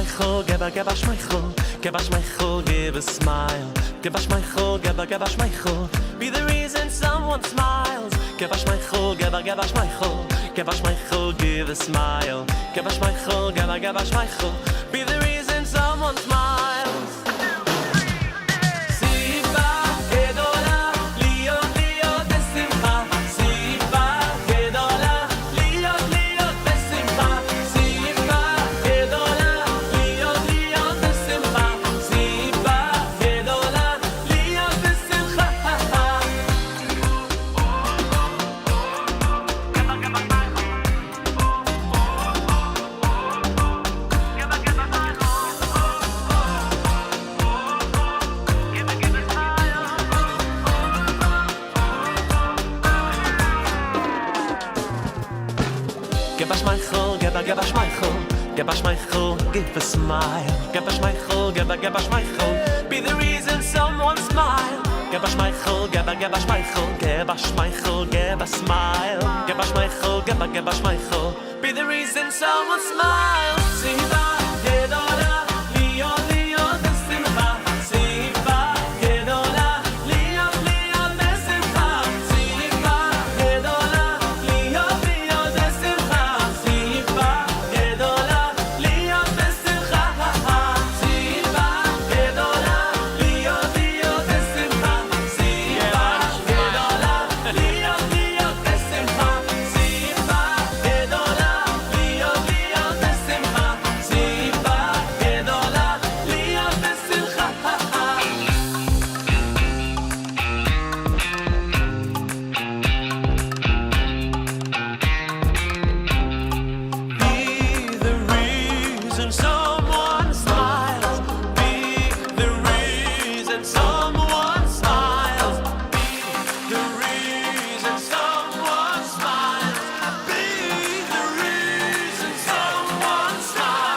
Schmeichel, give a Schmeichel, give a Schmeichel, give a smile. Give a Schmeichel, give a Schmeichel, be the reason someone smiles. Give a Schmeichel, give a Schmeichel, give a Schmeichel, give a smile. Give a Schmeichel, give a Schmeichel, be the reason someone smiles. Give a Schmeichel, give a Schmeichel, give a smile. Give a Schmeichel, give a Schmeichel, be the reason someone smile. Give a Schmeichel, give a Schmeichel, give a Schmeichel, give a smile. Give a Schmeichel, give a Schmeichel, be the reason someone smiles. Siva, Gedola, Leo, Leo, Desimcha. Siva, Gedola, Leo, Leo, Desimcha. Siva, Gedola, Leo, Leo, Desimcha. Siva, Gedola, Leo, Desimcha. Siva, Gedola, Leo, Leo, Desimcha. Siva, Gedola, Leo, Leo, Desimcha. Siva, Gedola, Leo, Leo, Desimcha. Siva, Gedola, Leo, Desimcha. Be the reason someone smiles. Be the reason someone smiles. Be the reason someone smiles. Be the reason someone smiles.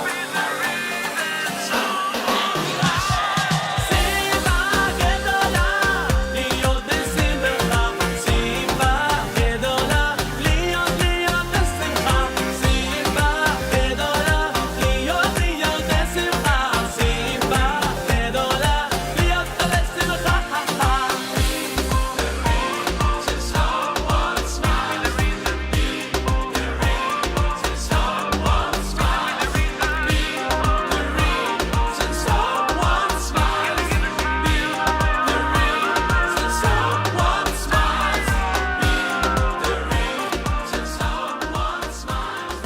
Be the reason someone smiles. Siva Gedola, Leo Desimcha. Siva Gedola, Leo Leo Desimcha. Siva Gedola, Leo Leo Desimcha. Siva Gedola, Leo Desimcha. Someone smile. The reason someone smile. The reason someone smiles. The reason someone smiles. The reason someone smiles.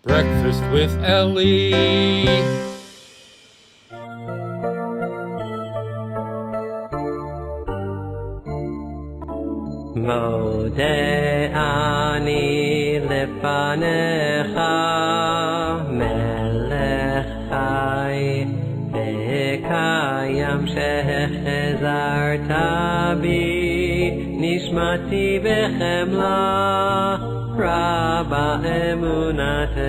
Breakfast with Elli. Mode ani lefanecha melech chai vekayam shechezarta bi nishmati bechemla raba emunatecha.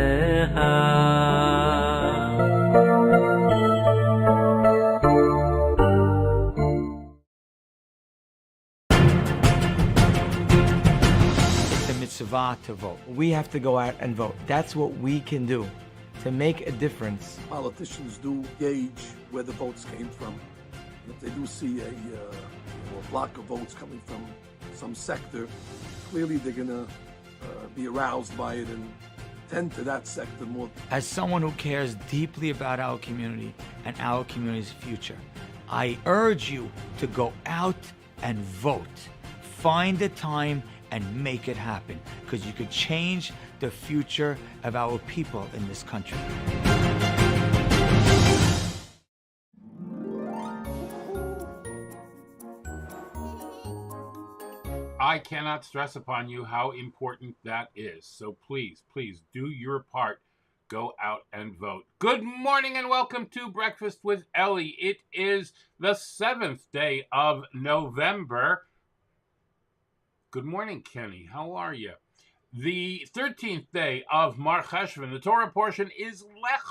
It's a mitzvah to vote. We have to go out and vote. That's what we can do to make a difference. Politicians do gauge where the votes came from. And if they do see a block of votes coming from some sector, clearly they're going to be aroused by it and tend to that sector more. As someone who cares deeply about our community and our community's future, I urge you to go out and vote. Find the time and make it happen, because you could change the future of our people in this country. I cannot stress upon you how important that is. So please, please do your part. Go out and vote. Good morning and welcome to Breakfast with Elli. It is the 7th day of November. Good morning, Kenny. How are you? The 13th day of MarCheshvan. The Torah portion is Lech,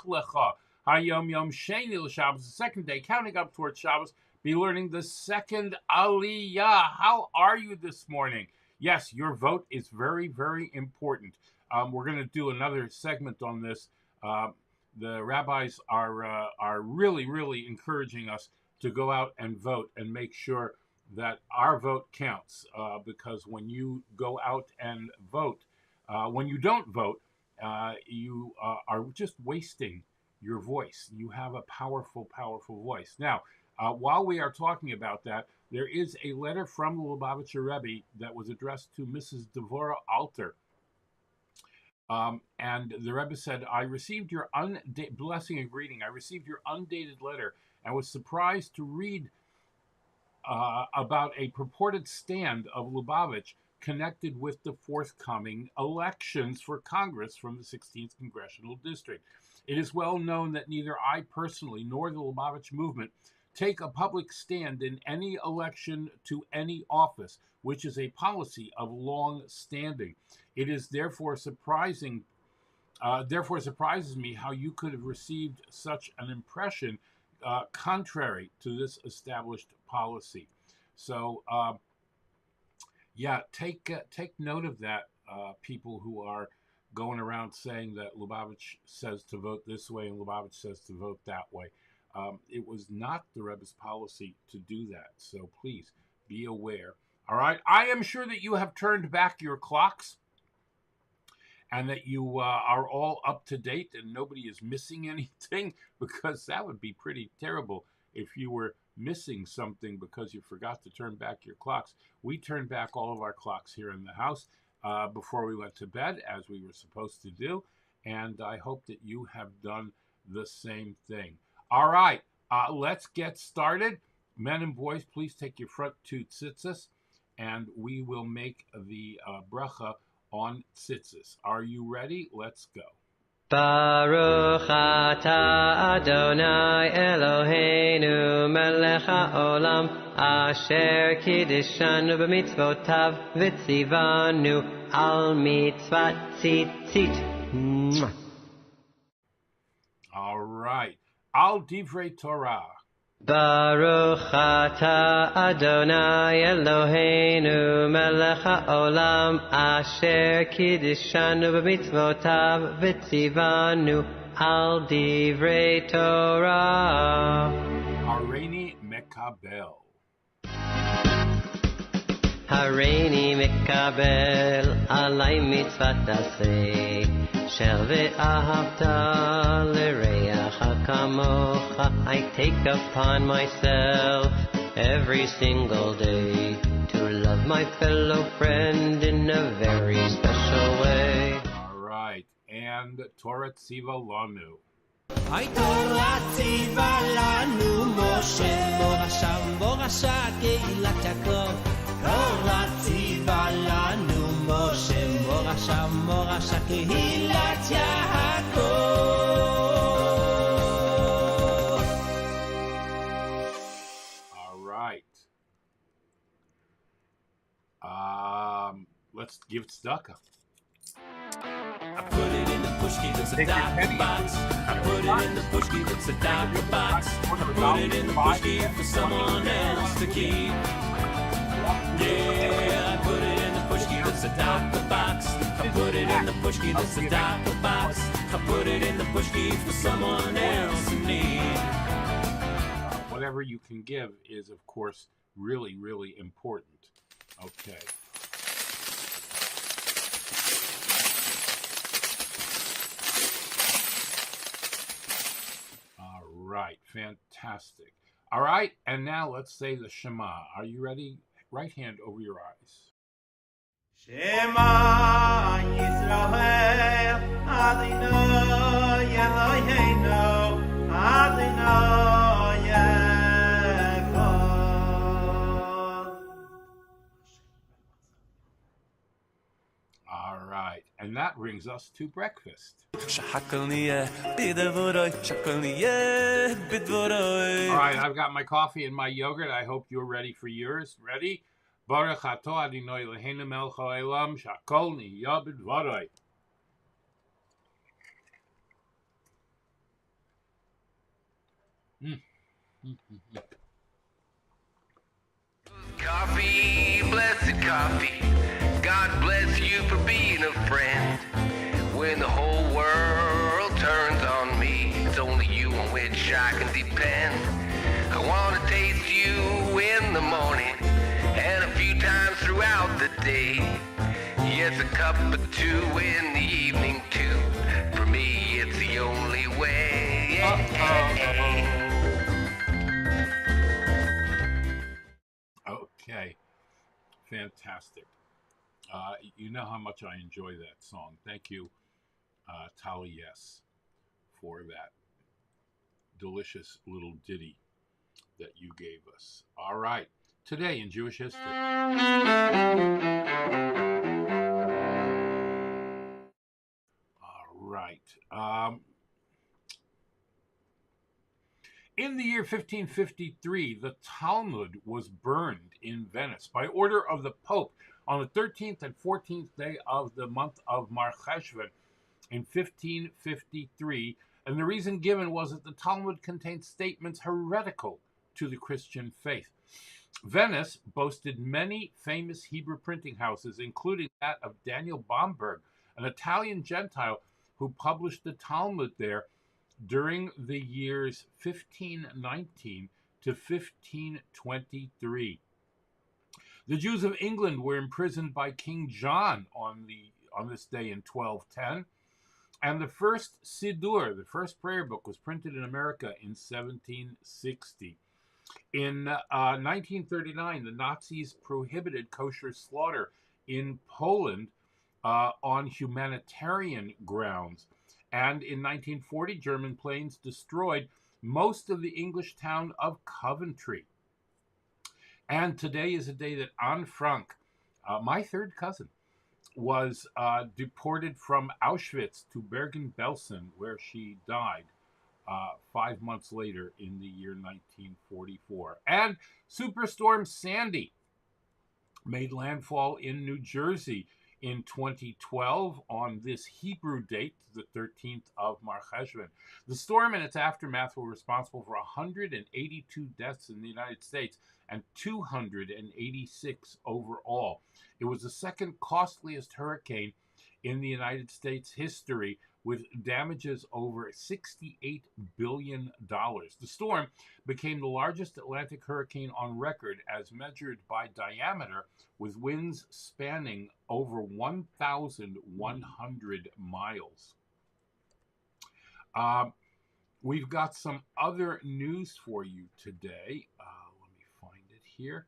HaYom, Sheini, Shabbos. The second day, counting up towards Shabbos. Be learning the second Aliyah. How are you this morning? Yes, your vote is very, very important. We're going to do another segment on this. The rabbis are really, really encouraging us to go out and vote and make sure that our vote counts. Because when you go out and vote, when you don't vote, you are just wasting your voice. You have a powerful, powerful voice. Now, while we are talking about that, there is a letter from the Lubavitcher Rebbe that was addressed to Mrs. Devorah Alter. And the Rebbe said, I received your blessing and greeting. I received your undated letter and was surprised to read about a purported stand of Lubavitch connected with the forthcoming elections for Congress from the 16th Congressional District. It is well known that neither I personally nor the Lubavitch movement take a public stand in any election to any office, which is a policy of long standing. It is therefore surprises me how you could have received such an impression contrary to this established policy. So, take note of that, people who are going around saying that Lubavitch says to vote this way and Lubavitch says to vote that way. It was not the Rebbe's policy to do that, so please be aware. All right, I am sure that you have turned back your clocks and that you are all up to date and nobody is missing anything, because that would be pretty terrible if you were missing something because you forgot to turn back your clocks. We turned back all of our clocks here in the house before we went to bed, as we were supposed to do, and I hope that you have done the same thing. All right, let's get started. Men and boys, please take your front two tzitzis, and we will make the bracha on tzitzis. Are you ready? Let's go. Baruch atah Adonai Eloheinu melech haolam asher kiddishanu b'mitzvotav v'tzivanu al mitzvat tzitzit. All right. Al divrei Torah. Baruch atah Adonai Eloheinu melech haolam asher kiddishanu b'mitzvotav v'tzivanu al divrei Torah. Hareini mekabel. Hareini mekabel alai mitzvat aseh shel ve'ahavta l'reacha kamocha. I take upon myself every single day to love my fellow friend in a very special way. All right, and Torah tziva lanu. Ay Torah tziva lanu Moshe morasha keilat Yaakov. Torah tziva lanu Moshe morasha keilat Yaakov. All right. Let's give tzedakah. I put it in the pushki, that's a tzedakah box. I put it in the pushki, that's a tzedakah box. I put it in the pushki for someone else to keep. Yeah, I put it in the pushki, that's a tzedakah box. I put it in the pushki, that's a tzedakah box. I put it in the pushki for someone else in need. Whatever you can give is, of course, really, really important. Okay. Right, fantastic. All right, and now let's say the Shema. Are you ready? Right hand over your eyes. Shema Yisrael Adonai Eloheinu Adonai Echad. And that brings us to breakfast. שהכל נהיה בדבורוי, שהכל נהיה בדבורוי. All right, I've got my coffee and my yogurt. I hope you're ready for yours. Ready? Baruch atah Adonai Eloheinu melech haolam, שהכל נהיה בדבורוי. Coffee, blessed coffee. God bless you for being a friend. When the whole world turns on me, it's only you on which I can depend. I want to taste you in the morning and a few times throughout the day. Yes, a cup or two in the evening too. For me, it's the only way. Okay, fantastic. You know how much I enjoy that song. Thank you, Aliyah, for that delicious little ditty that you gave us. All right, today in Jewish history. All right. In the year 1553, the Talmud was burned in Venice by order of the Pope on the 13th and 14th day of the month of MarCheshvan in 1553, and the reason given was that the Talmud contained statements heretical to the Christian faith. Venice boasted many famous Hebrew printing houses, including that of Daniel Bomberg, an Italian Gentile who published the Talmud there during the years 1519 to 1523. The Jews of England were imprisoned by King John on this day in 1210, and the first Siddur, the first prayer book, was printed in America in 1760. In 1939, the Nazis prohibited kosher slaughter in Poland on humanitarian grounds. And in 1940, German planes destroyed most of the English town of Coventry. And today is a day that Anne Frank, my third cousin, was deported from Auschwitz to Bergen-Belsen, where she died 5 months later in the year 1944. And Superstorm Sandy made landfall in New Jersey in 2012 on this Hebrew date, the 13th of MarCheshvan. The storm and its aftermath were responsible for 182 deaths in the United States and 286 overall. It was the second costliest hurricane in the United States history, with damages over $68 billion. The storm became the largest Atlantic hurricane on record as measured by diameter, with winds spanning over 1,100 miles. We've got some other news for you today. Let me find it here.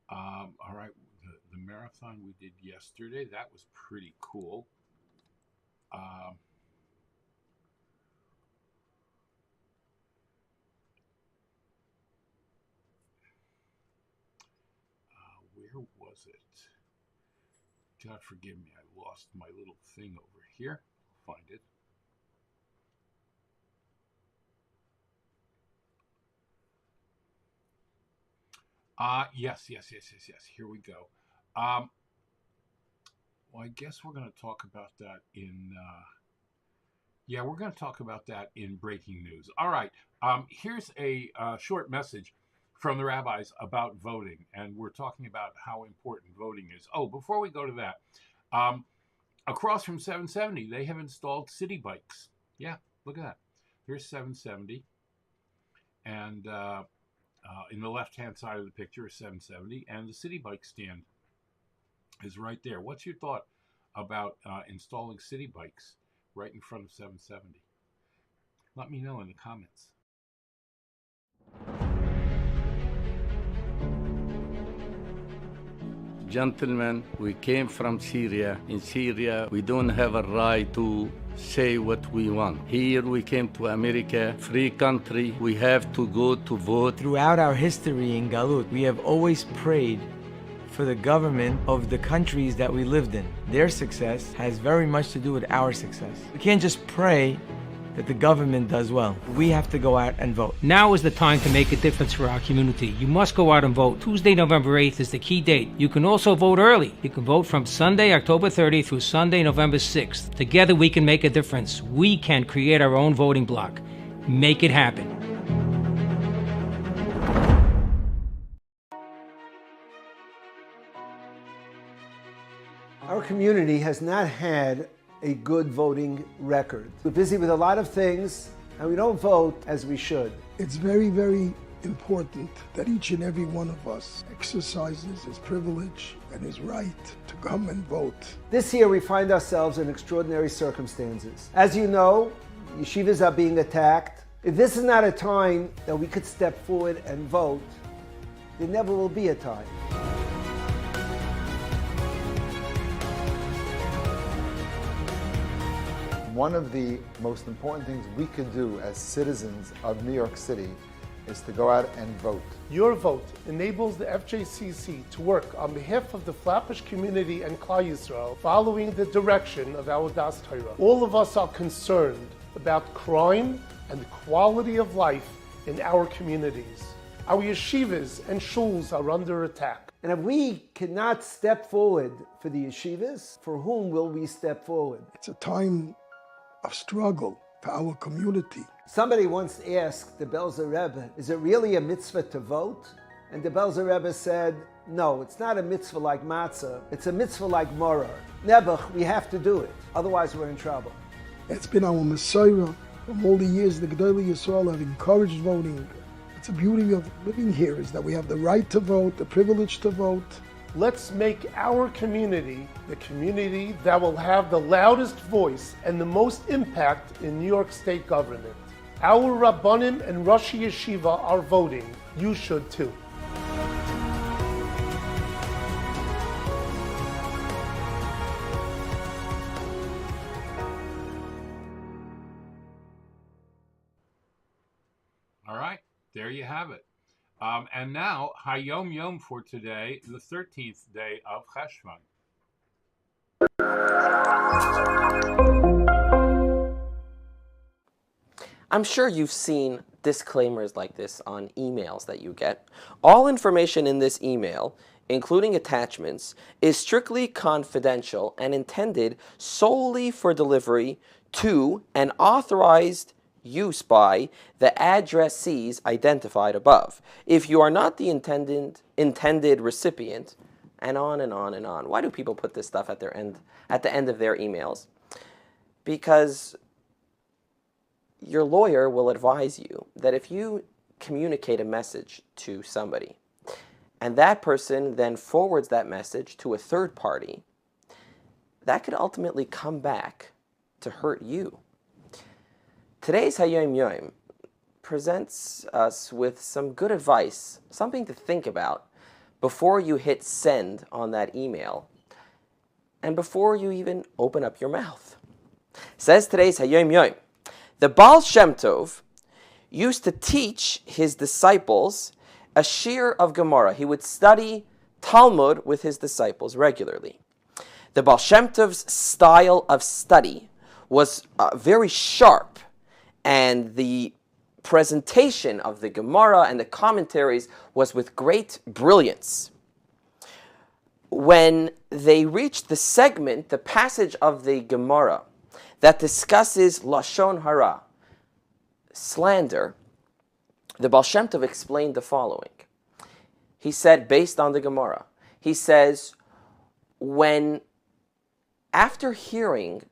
All right. The marathon we did yesterday, that was pretty cool. Where was it? God forgive me, I lost my little thing over here. I'll find it. Yes. Here we go. Well, I guess we're going to talk about that in, we're going to talk about that in breaking news. All right. Here's a short message from the rabbis about voting, and we're talking about how important voting is. Oh, before we go to that, across from 770, they have installed city bikes. Yeah, look at that. Here's 770, and in the left-hand side of the picture is 770, and the city bike stand is right there. What's your thought about installing city bikes right in front of 770? Let me know in the comments. Gentlemen, we came from Syria. In Syria, we don't have a right to say what we want. Here we came to America, free country. We have to go to vote. Throughout our history in Galut, we have always prayed for the government of the countries that we lived in. Their success has very much to do with our success. We can't just pray that the government does well. We have to go out and vote. Now is the time to make a difference for our community. You must go out and vote. Tuesday, November 8th is the key date. You can also vote early. You can vote from Sunday, October 30th through Sunday, November 6th. Together we can make a difference. We can create our own voting block. Make it happen. Our community has not had a good voting record. We're busy with a lot of things, and we don't vote as we should. It's very, very important that each and every one of us exercises his privilege and his right to come and vote. This year we find ourselves in extraordinary circumstances. As you know, yeshivas are being attacked. If this is not a time that we could step forward and vote, there never will be a time. One of the most important things we could do as citizens of New York City is to go out and vote. Your vote enables the FJCC to work on behalf of the Flatbush community and Klal Yisrael following the direction of our Das Torah. All of us are concerned about crime and the quality of life in our communities. Our yeshivas and shuls are under attack. And if we cannot step forward for the yeshivas, for whom will we step forward? It's a time of struggle for our community. Somebody once asked the Belzer Rebbe, is it really a mitzvah to vote? And the Belzer Rebbe said, no, it's not a mitzvah like matzah, it's a mitzvah like moror. Nebuch, we have to do it, otherwise we're in trouble. It's been our Messiah from all the years the Gedolei Yisrael have encouraged voting. It's the beauty of living here is that we have the right to vote, the privilege to vote. Let's make our community the community that will have the loudest voice and the most impact in New York State government. Our Rabbanim and Rosh Yeshiva are voting. You should too. All right, there you have it. And now, HaYom Yom for today, the 13th day of Cheshvan. I'm sure you've seen disclaimers like this on emails that you get. All information in this email, including attachments, is strictly confidential and intended solely for delivery to an authorized use by the addressees identified above. If you are not the intended recipient, and on and on and on. Why do people put this stuff at the end of their emails? Because your lawyer will advise you that if you communicate a message to somebody, and that person then forwards that message to a third party, that could ultimately come back to hurt you. Today's HaYom Yom presents us with some good advice, something to think about before you hit send on that email and before you even open up your mouth. Says today's HaYom Yom, the Baal Shem Tov used to teach his disciples a shir of Gemara. He would study Talmud with his disciples regularly. The Baal Shem Tov's style of study was very sharp, and the presentation of the Gemara and the commentaries was with great brilliance. When they reached the segment, the passage of the Gemara that discusses Lashon Hara, slander, the Baal Shem Tov explained the following. He said, based on the Gemara, he says, after hearing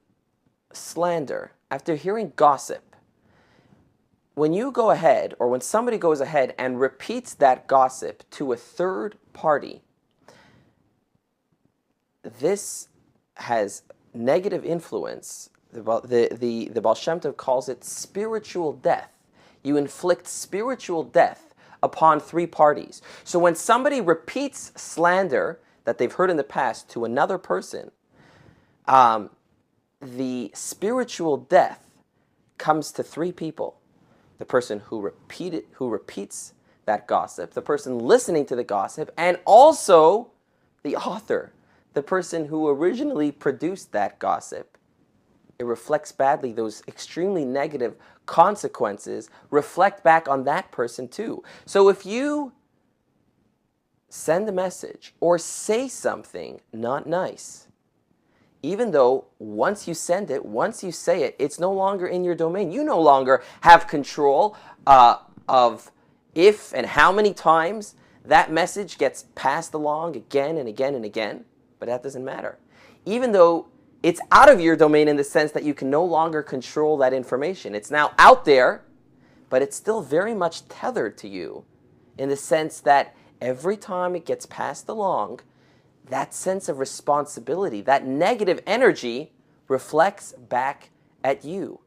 slander, after hearing gossip, when you go ahead, or when somebody goes ahead and repeats that gossip to a third party, this has negative influence. The Baal Shem Tov calls it spiritual death. You inflict spiritual death upon three parties. So when somebody repeats slander that they've heard in the past to another person, the spiritual death comes to three people. The person who repeats that gossip, the person listening to the gossip, and also the author, the person who originally produced that gossip, it reflects badly. Those extremely negative consequences reflect back on that person too. So if you send a message or say something not nice, even though once you send it, once you say it, it's no longer in your domain. You no longer have control of if and how many times that message gets passed along again and again and again, but that doesn't matter. Even though it's out of your domain in the sense that you can no longer control that information. It's now out there, but it's still very much tethered to you in the sense that every time it gets passed along, that sense of responsibility, that negative energy reflects back at you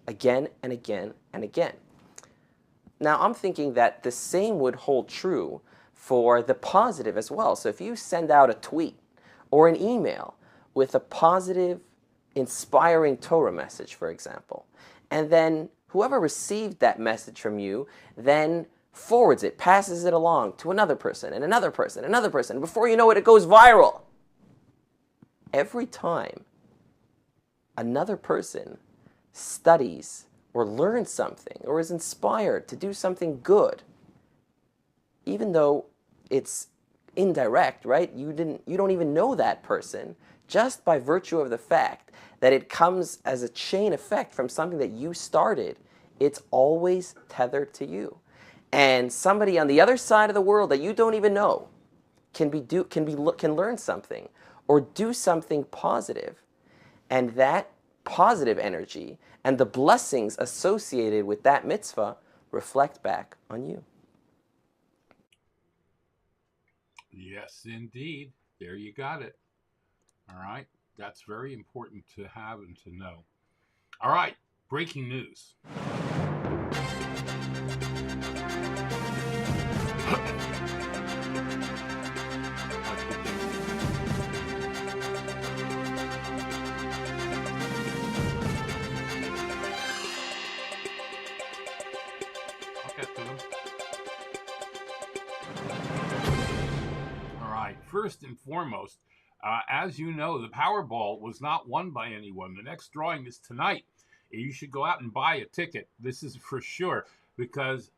again and again and again. Now, I'm thinking that the same would hold true for the positive as well. So if you send out a tweet or an email with a positive, inspiring Torah message, for example, and then whoever received that message from you then forwards it, passes it along to another person and another person, another person. Before you know it, it goes viral. Every time another person studies or learns something or is inspired to do something good, even though it's indirect, right? You don't even know that person, just by virtue of the fact that it comes as a chain effect from something that you started, it's always tethered to you. And somebody on the other side of the world that you don't even know can learn something or do something positive, and that positive energy and the blessings associated with that mitzvah reflect back on you. Yes, indeed. There you got it. All right. That's very important to have and to know. All right. Breaking news. First and foremost, as you know, the Powerball was not won by anyone. The next drawing is tonight. You should go out and buy a ticket. This is for sure, because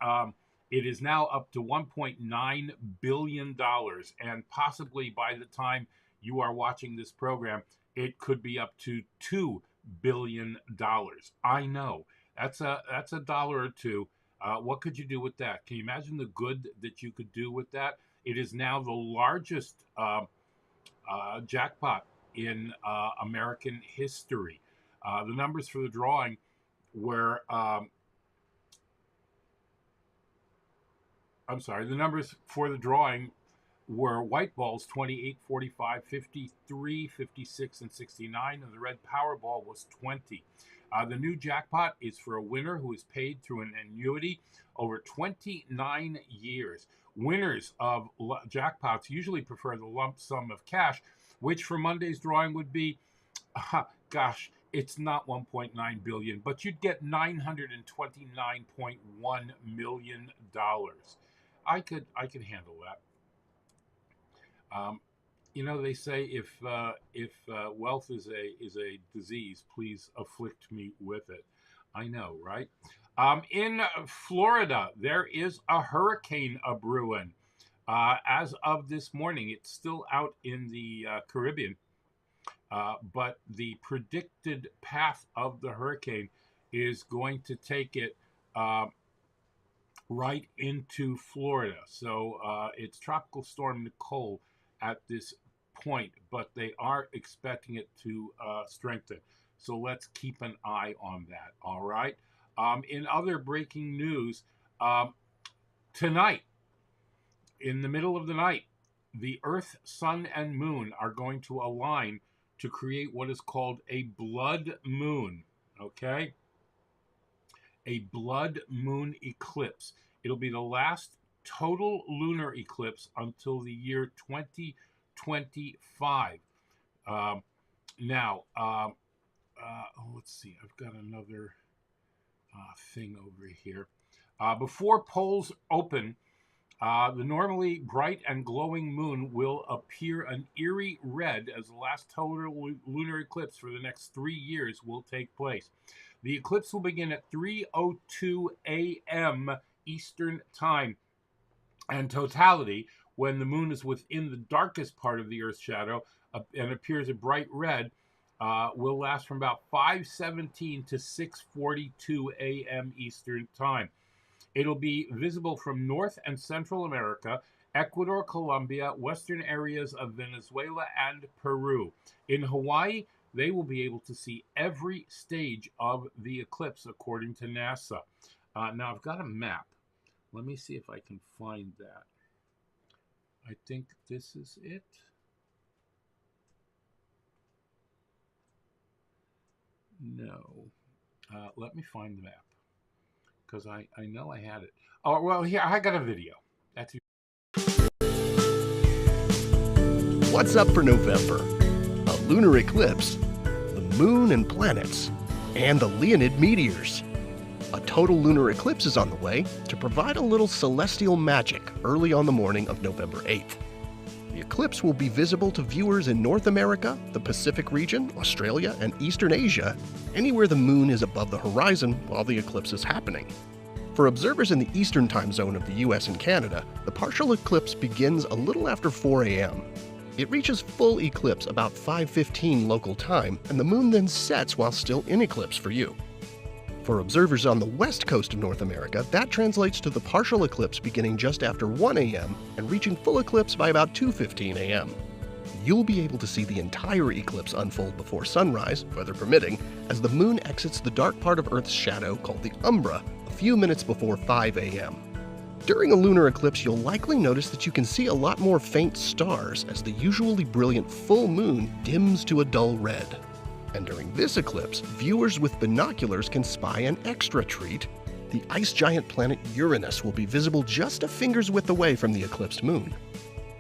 it is now up to $1.9 billion. And possibly by the time you are watching this program, it could be up to $2 billion. I know. That's a dollar or two. What could you do with that? Can you imagine the good that you could do with that? It is now the largest jackpot in American history. The numbers for the drawing were, the numbers for the drawing were white balls 28, 45, 53, 56, and 69, and the red Powerball was 20. The new jackpot is for a winner who is paid through an annuity over 29 years. Winners of jackpots usually prefer the lump sum of cash, which for Monday's drawing would be, gosh, it's not 1.9 billion, but you'd get $929.1 million. I could handle that. You know, they say if wealth is a disease, please afflict me with it. I know, right? In Florida, there is a hurricane a-brewing. As of this morning, it's still out in the Caribbean, but the predicted path of the hurricane is going to take it right into Florida. So it's Tropical Storm Nicole at this point, but they are expecting it to strengthen. So let's keep an eye on that, all right? In other breaking news, tonight, in the middle of the night, the Earth, Sun, and Moon are going to align to create what is called a blood moon, okay? A blood moon eclipse. It'll be the last total lunar eclipse until the year 2025. Let's see. I've got another thing over here. Before polls open The normally bright and glowing moon will appear an eerie red as the last total lunar eclipse for the next 3 years will take place. The eclipse will begin at 3:02 a.m. Eastern Time, and totality, when the moon is within the darkest part of the Earth's shadow and appears a bright red, will last from about 5:17 to 6:42 a.m. Eastern Time. It'll be visible from North and Central America, Ecuador, Colombia, western areas of Venezuela, and Peru. In Hawaii, they will be able to see every stage of the eclipse, according to NASA. Now, I've got a map. Let me see if I can find that. I think this is it. No. Let me find the map, because I know I had it. Oh, well, here, I got a video. That's What's up for November? A lunar eclipse, the moon and planets, and the Leonid meteors. A total lunar eclipse is on the way to provide a little celestial magic early on the morning of November 8th. The eclipse will be visible to viewers in North America, the Pacific region, Australia, and Eastern Asia, anywhere the moon is above the horizon while the eclipse is happening. For observers in the eastern time zone of the US and Canada, the partial eclipse begins a little after 4 a.m. It reaches full eclipse about 5:15 local time, and the moon then sets while still in eclipse for you. For observers on the west coast of North America, that translates to the partial eclipse beginning just after 1 a.m. and reaching full eclipse by about 2:15 a.m. You'll be able to see the entire eclipse unfold before sunrise, weather permitting, as the moon exits the dark part of Earth's shadow called the umbra a few minutes before 5 a.m. During a lunar eclipse, you'll likely notice that you can see a lot more faint stars as the usually brilliant full moon dims to a dull red. And during this eclipse, viewers with binoculars can spy an extra treat. The ice giant planet Uranus will be visible just a finger's width away from the eclipsed moon.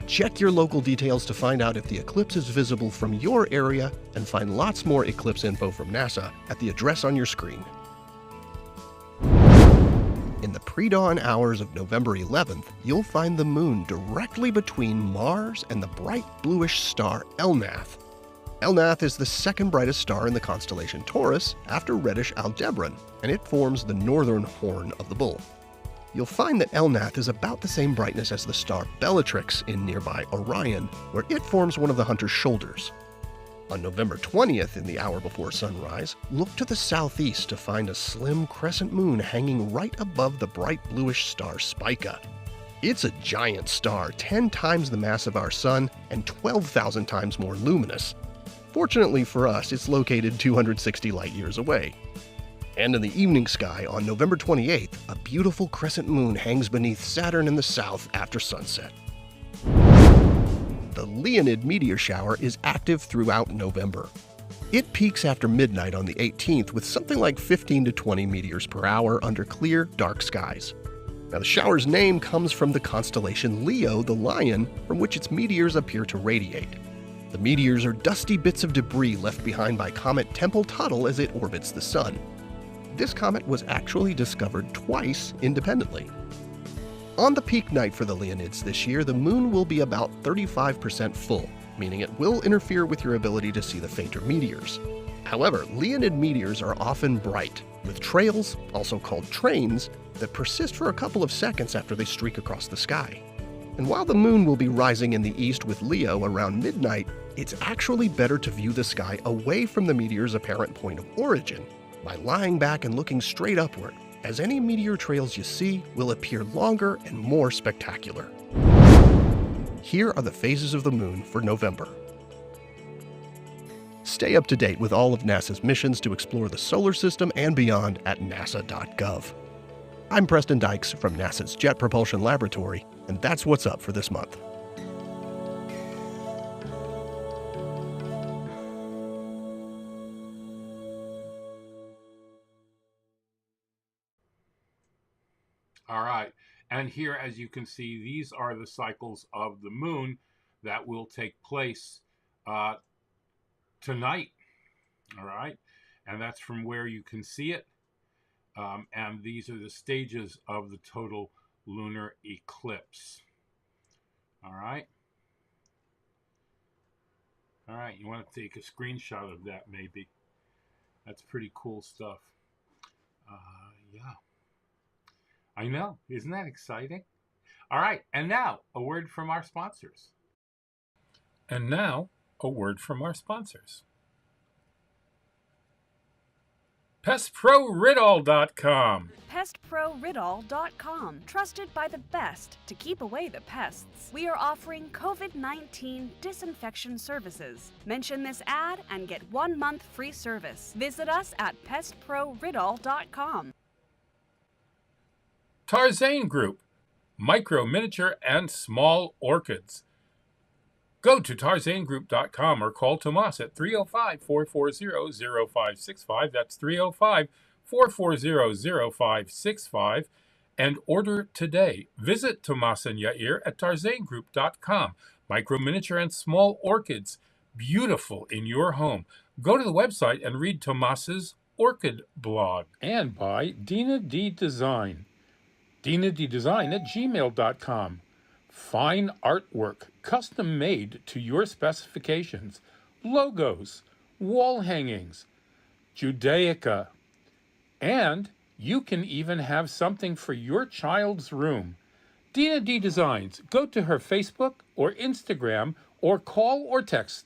Check your local details to find out if the eclipse is visible from your area, and find lots more eclipse info from NASA at the address on your screen. In the pre-dawn hours of November 11th, you'll find the moon directly between Mars and the bright bluish star Elnath. Elnath is the second brightest star in the constellation Taurus after reddish Aldebaran, and it forms the northern horn of the bull. You'll find that Elnath is about the same brightness as the star Bellatrix in nearby Orion, where it forms one of the Hunter's shoulders. On November 20th, in the hour before sunrise, look to the southeast to find a slim crescent moon hanging right above the bright bluish star Spica. It's a giant star, 10 times the mass of our Sun and 12,000 times more luminous. Fortunately for us, it's located 260 light-years away. And in the evening sky on November 28th, a beautiful crescent moon hangs beneath Saturn in the south after sunset. The Leonid meteor shower is active throughout November. It peaks after midnight on the 18th with something like 15 to 20 meteors per hour under clear, dark skies. Now, the shower's name comes from the constellation Leo, the lion, from which its meteors appear to radiate. The meteors are dusty bits of debris left behind by comet Tempel-Tuttle as it orbits the Sun. This comet was actually discovered twice independently. On the peak night for the Leonids this year, the moon will be about 35% full, meaning it will interfere with your ability to see the fainter meteors. However, Leonid meteors are often bright, with trails, also called trains, that persist for a couple of seconds after they streak across the sky. And while the moon will be rising in the east with Leo around midnight, it's actually better to view the sky away from the meteor's apparent point of origin by lying back and looking straight upward, as any meteor trails you see will appear longer and more spectacular. Here are the phases of the moon for November. Stay up to date with all of NASA's missions to explore the solar system and beyond at nasa.gov. I'm Preston Dykes from NASA's Jet Propulsion Laboratory, and that's what's up for this month. All right, and here, as you can see, these are the cycles of the moon that will take place tonight. All right, and that's from where you can see it. And these are the stages of the total lunar eclipse. All right? All right, you want to take a screenshot of that maybe. That's pretty cool stuff. Yeah. I know. Isn't that exciting? All right, and now a word from our sponsors. PestProRidol.com. PestProRidol.com. Trusted by the best to keep away the pests. We are offering COVID-19 disinfection services. Mention this ad and get 1 month free service. Visit us at PestProRidol.com. Tarzane Group. Micro, miniature, and small orchids. Go to tarzanegroup.com or call Tomas at 305-440-0565. That's 305-440-0565 and order today. Visit Tomas and Yair at tarzanegroup.com. Micro, miniature, and small orchids. Beautiful in your home. Go to the website and read Tomas's orchid blog. And by Dina D Design. DinaDDesign@gmail.com. Fine artwork, custom made to your specifications, logos, wall hangings, Judaica, and you can even have something for your child's room. Dina D Designs. Go to her Facebook or Instagram or call or text.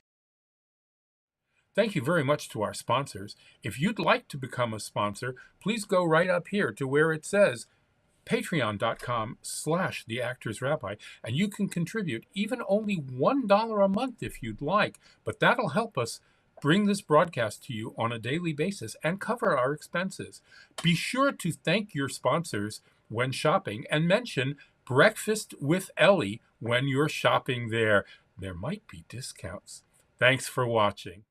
Thank you very much to our sponsors. If you'd like to become a sponsor, please go right up here to where it says patreon.com/theactorsrabbi, and you can contribute even only $1 a month if you'd like, but that'll help us bring this broadcast to you on a daily basis and cover our expenses. Be sure to thank your sponsors when shopping and mention Breakfast with Elli when you're shopping there. There might be discounts. Thanks for watching.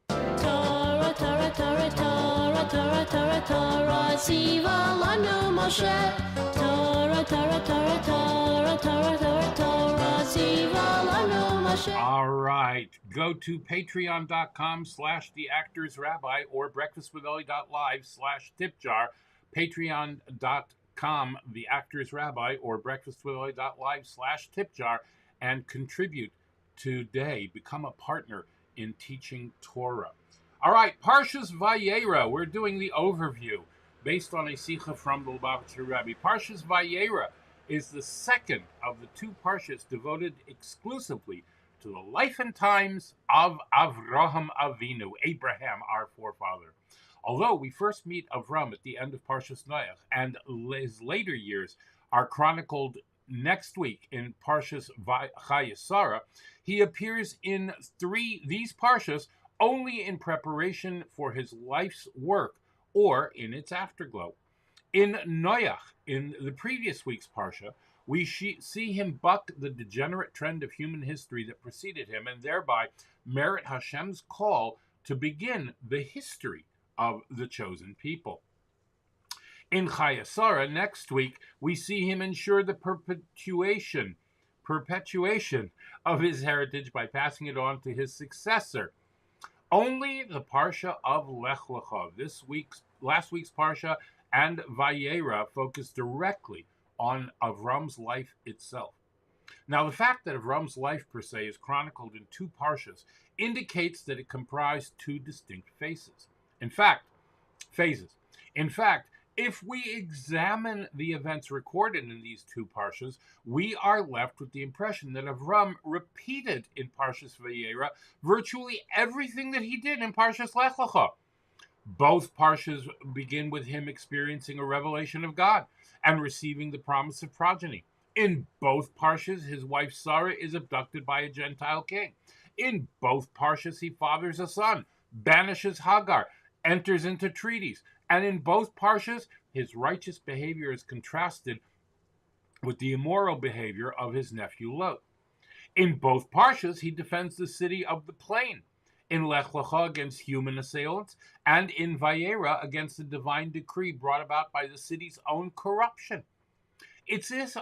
Torah, Torah, Torah, Torah, Torah, Torah, Torah, Siva Lanu Moshe. Torah, Torah, Torah, Torah, Torah, Torah, Torah, Siva Lanu Moshe. All right. Go to patreon.com/theactorsrabbi or breakfastwithelli.live/tipjar, patreon.com theactorsrabbi or breakfastwithelli.live/tipjar, and contribute today. Become a partner in teaching Torah. All right, Parshas Vayera. We're doing the overview based on a sicha from the Lubavitcher Rebbe. Parshas Vayera is the second of the two parshas devoted exclusively to the life and times of Avraham Avinu, Abraham, our forefather. Although we first meet Avram at the end of Parshas Lech, and his later years are chronicled next week in Parshas Chayesara, he appears in these parshas only in preparation for his life's work or in its afterglow. In Noach, in the previous week's parsha, we see him buck the degenerate trend of human history that preceded him and thereby merit Hashem's call to begin the history of the chosen people. In Chayesara, next week, we see him ensure the perpetuation of his heritage by passing it on to his successor. Only the parsha of Lech Lecha, last week's parsha, and Vayera focus directly on Avram's life itself. Now, the fact that Avram's life per se is chronicled in two parshas indicates that it comprised two distinct phases. In fact, if we examine the events recorded in these two parshas, we are left with the impression that Avram repeated in Parshas Vayera virtually everything that he did in Parshas Lech Lecha. Both parshas begin with him experiencing a revelation of God and receiving the promise of progeny. In both parshas, his wife Sarah is abducted by a Gentile king. In both parshas, he fathers a son, banishes Hagar, enters into treaties, and in both parshas, his righteous behavior is contrasted with the immoral behavior of his nephew Lot. In both parshas, he defends the city of the plain, in Lech Lecha against human assailants, and in Vayera against the divine decree brought about by the city's own corruption. It's as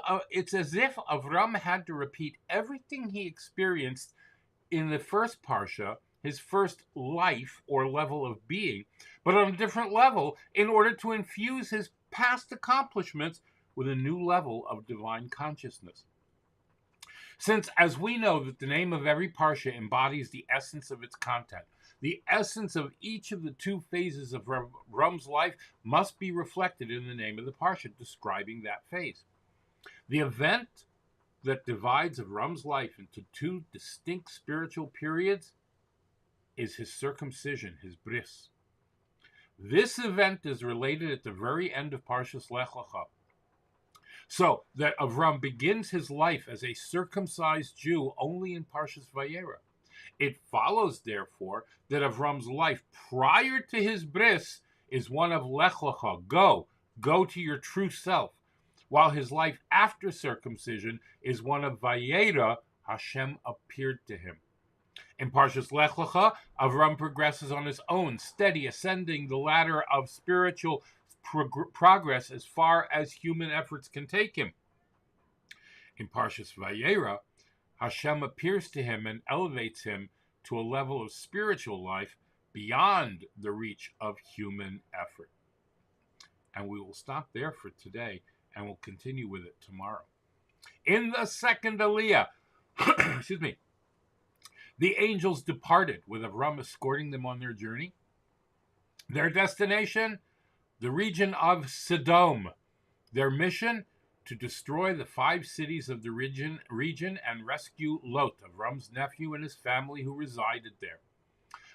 if Avram had to repeat everything he experienced in the first parsha, his first life or level of being, but on a different level in order to infuse his past accomplishments with a new level of divine consciousness. Since, as we know, that the name of every parsha embodies the essence of its content, the essence of each of the two phases of Avrahm's life must be reflected in the name of the parsha, describing that phase. The event that divides Avrahm's life into two distinct spiritual periods is his circumcision, his bris. This event is related at the very end of Parshas Lecha. So that Avram begins his life as a circumcised Jew only in Parshas Vayera. It follows, therefore, that Avram's life prior to his bris is one of Lech Lecha, go to your true self, while his life after circumcision is one of Vayera, Hashem appeared to him. In Parshas Lech Lecha, Avram progresses on his own, steady, ascending the ladder of spiritual progress as far as human efforts can take him. In Parshas Vayera, Hashem appears to him and elevates him to a level of spiritual life beyond the reach of human effort. And we will stop there for today, and we'll continue with it tomorrow. In the second Aliyah, excuse me, the angels departed, with Avram escorting them on their journey. Their destination, the region of Sodom. Their mission, to destroy the 5 cities of the region and rescue Lot, Avram's nephew, and his family who resided there.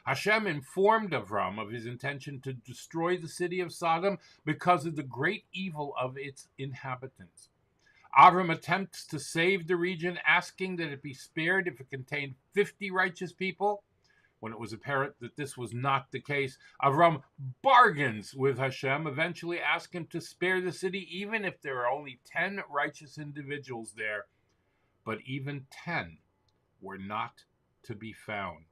Hashem informed Avram of his intention to destroy the city of Sodom because of the great evil of its inhabitants. Avram attempts to save the region, asking that it be spared if it contained 50 righteous people. When it was apparent that this was not the case, Avram bargains with Hashem, eventually asking him to spare the city even if there are only 10 righteous individuals there. But even 10 were not to be found.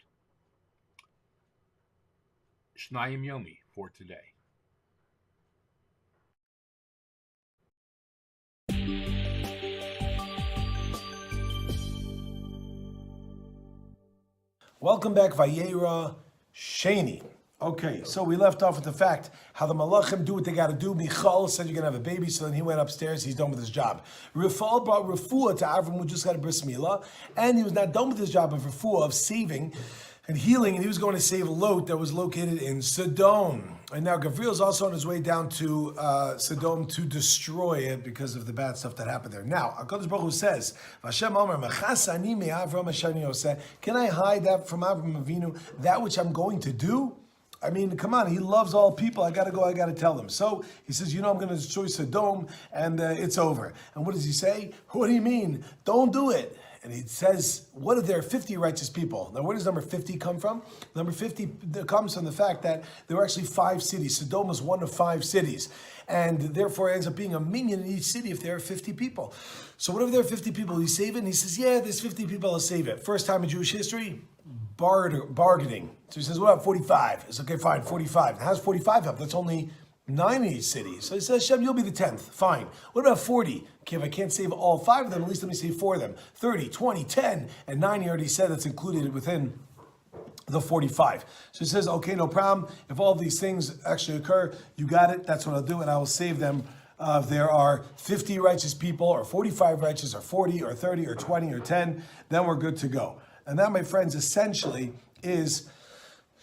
Shnayim Yomi for today. Welcome back, Vayera Sheini. Okay, so we left off with the fact how the Malachim do what they got to do. Michal said you're going to have a baby, so then he went upstairs, he's done with his job. Rafal brought Refuah to Avram, who just got a bris milah, and he was not done with his job of Refuah, of saving and healing, and he was going to save Lot that was located in Sodom. And now Gabriel's also on his way down to Sodom to destroy it because of the bad stuff that happened there. Now, HaKadosh Baruch Hu says, "Vashem Omer, Mechasani me'Avram Ashani Yoseh." Can I hide that from Avram Avinu, that which I'm going to do? I mean, come on, he loves all people. I got to tell him. So he says, I'm going to destroy Sodom, and it's over. And what does he say? What do you mean? Don't do it. And he says, what if there are 50 righteous people? Now, where does number 50 come from? Number 50 comes from the fact that there were actually 5 cities. Sodom is one of 5 cities. And therefore, it ends up being a minion in each city if there are 50 people. So what if there are 50 people? You save it? And he says, yeah, there's 50 people, I'll save it. First time in Jewish history, bargaining. So he says, what about 45? It's okay, fine, 45. How's 45 up? That's only 9 in each city. So he says, Shem, you'll be the 10th. Fine. What about 40? Okay, if I can't save all 5 of them, at least let me save 4 of them. 30, 20, 10, and 9 he already said that's included within the 45. So he says, okay, no problem. If all of these things actually occur, you got it. That's what I'll do, and I will save them. If there are 50 righteous people, or 45 righteous, or 40, or 30, or 20, or 10, then we're good to go. And that, my friends, essentially is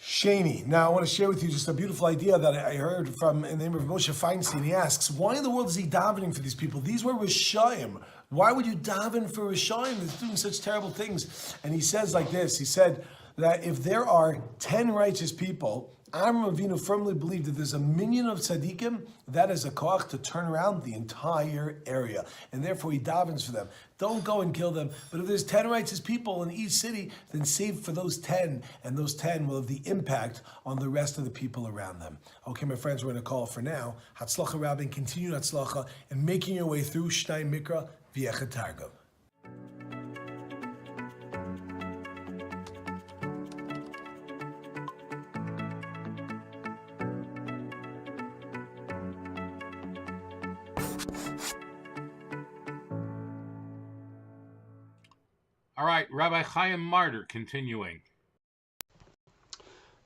Sheini. Now, I want to share with you just a beautiful idea that I heard from in the name of Moshe Feinstein. He asks, why in the world is he davening for these people? These were Rishayim. Why would you daven for Rishayim that's doing such terrible things? And he says like this, he said that if there are 10 righteous people, Avram Avinu firmly believed that there's a minion of tzaddikim, that is a koach to turn around the entire area. And therefore he davens for them. Don't go and kill them. But if there's 10 righteous people in each city, then save for those 10. And those 10 will have the impact on the rest of the people around them. Okay, my friends, we're going to call for now. Hatzlacha Rabin, continue Hatzlacha, and making your way through Shnai Mikra via Targum. All right, Rabbi Chaim Martyr continuing.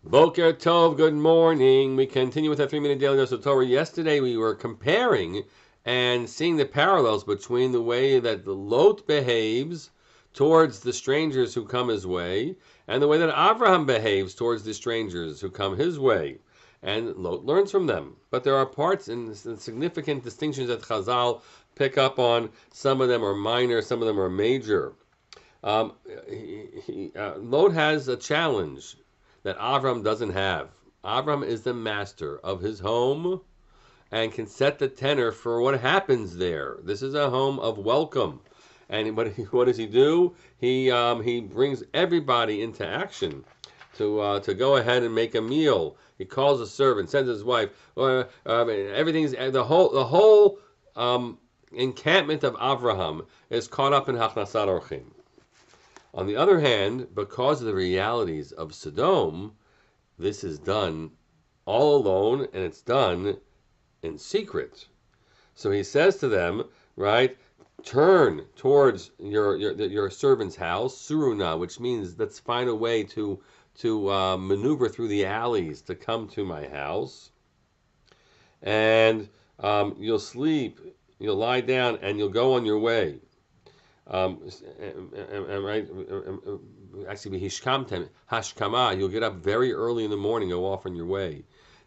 Boker Tov, good morning. We continue with our 3-minute daily dose of Torah. Yesterday we were comparing and seeing the parallels between the way that the Lot behaves towards the strangers who come his way, and the way that Avraham behaves towards the strangers who come his way. And Lot learns from them. But there are parts and significant distinctions that Chazal pick up on. Some of them are minor, some of them are major. Lot has a challenge that Avram doesn't have. Avram is the master of his home and can set the tenor for what happens there. This is a home of welcome. And what does he do? He brings everybody into action to go ahead and make a meal. He calls a servant, sends his wife. Everything's the whole encampment of Avraham is caught up in Hachnasat Orchim. On the other hand, because of the realities of Sodom, this is done all alone, and it's done in secret. So he says to them, right, turn towards your servant's house, suruna, which means let's find a way to maneuver through the alleys to come to my house. And you'll sleep, you'll lie down, and you'll go on your way. Right? Actually, hashkama, you'll get up very early in the morning, go off on your way.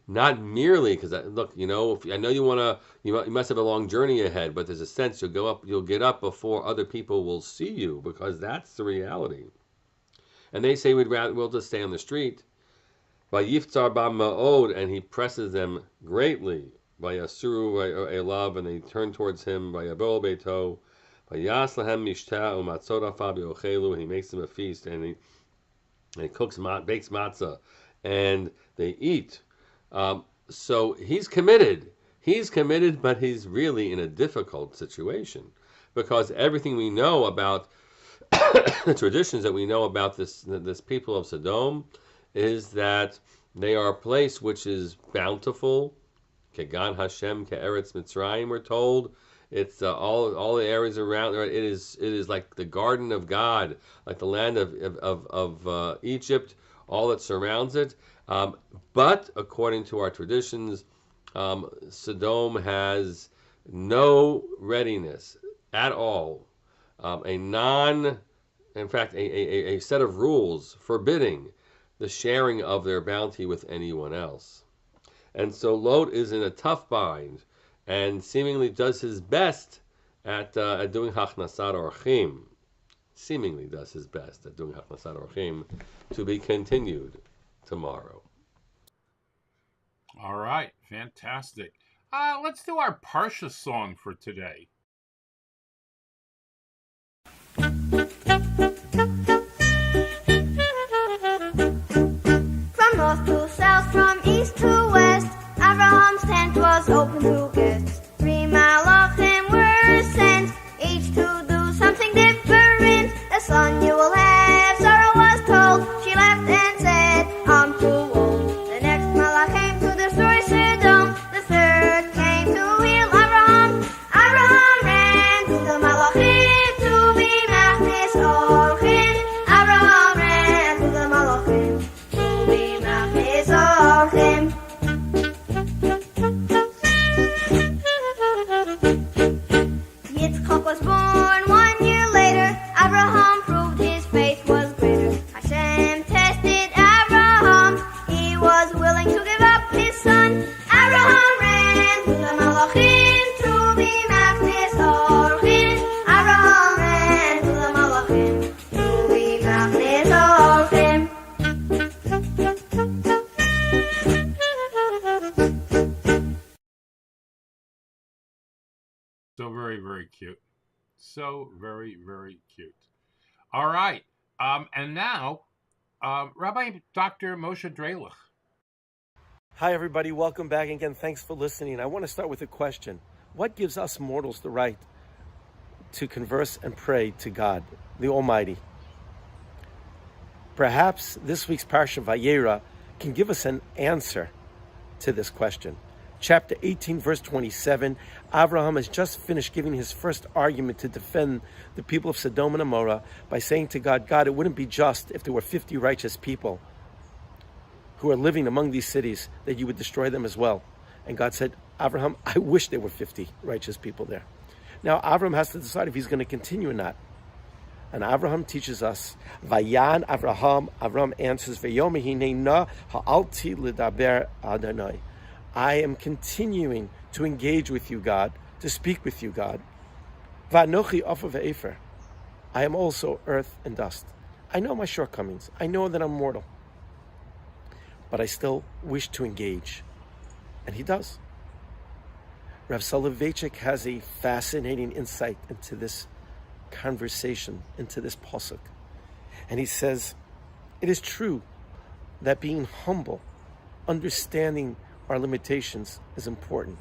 Not merely because look, I know you must have a long journey ahead, but there's a sense you'll get up before other people will see you, because that's the reality. And they say we'll just stay on the street. Vayiftzar ba ma'od, and he presses them greatly. Vayasuru elav, and they turn towards him. Vayabol beito, vayas lahem mishta umatzot afa b'ochelu, and he makes them a feast, and he bakes matzah, and they eat. So he's committed. He's committed, but he's really in a difficult situation, because everything we know about the traditions that we know about this people of Sodom is that they are a place which is bountiful. Kegan Hashem ke'eretz Mitzrayim, we're told. It's all the areas around. It is like the garden of God, like the land of Egypt, all that surrounds it. But according to our traditions, Sodom has no readiness at all. In fact, a set of rules forbidding the sharing of their bounty with anyone else. And so Lot is in a tough bind and seemingly does his best at doing Hachnasat Orchim. Seemingly does his best at doing Hachnasat Orchim, to be continued tomorrow. All right, fantastic. Let's do our Parsha song for today. From north to south, from east to west, Abraham's tent was open to guests. 3 malachim were sent, each to do something different. A son you will have, Sarah was told. She laughed and said, I'm too old. The next malach came to destroy Sodom. The third came to heal Abraham. Abraham ran to the malachim to be machnis orchim. Abraham ran to the malachim to be machnis orchim. Yitzchak was born 1 year later. Abraham proved his faith was greater. Hashem tested Abraham. He was willing to give up his son. Abraham ran to the malachim to be machnis orchim. Abraham ran to the malachim to be machnis orchim. So very, very cute. So very, very cute. All right. And now, Rabbi Dr. Moshe Drelech. Hi, everybody. Welcome back again. Thanks for listening. I want to start with a question. What gives us mortals the right to converse and pray to God, the Almighty? Perhaps this week's Parsha Vayera can give us an answer to this question. Chapter 18, verse 27, Abraham has just finished giving his first argument to defend the people of Sodom and Gomorrah by saying to God, God, it wouldn't be just if there were 50 righteous people who are living among these cities, that you would destroy them as well. And God said, Abraham, I wish there were 50 righteous people there. Now, Abraham has to decide if he's going to continue or not. And Abraham teaches us, Vayan Abraham answers, Vayom hinei na ha'alti l'daber Adonai. I am continuing to engage with you, God, to speak with you, God. Va'anochi ofa ve'efer. I am also earth and dust. I know my shortcomings. I know that I'm mortal. But I still wish to engage. And he does. Rav Soloveitchik has a fascinating insight into this conversation, into this pasuk. And he says, it is true that being humble, understanding our limitations is important,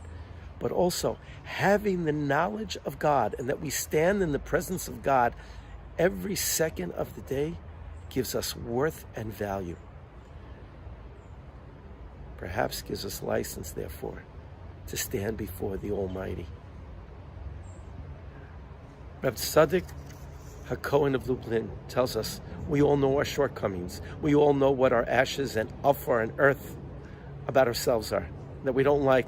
but also having the knowledge of God and that we stand in the presence of God every second of the day gives us worth and value. Perhaps gives us license, therefore, to stand before the Almighty. Reb Tzaddik HaKohen of Lublin tells us we all know our shortcomings. We all know what our ashes and afar and earth about ourselves are, that we don't like.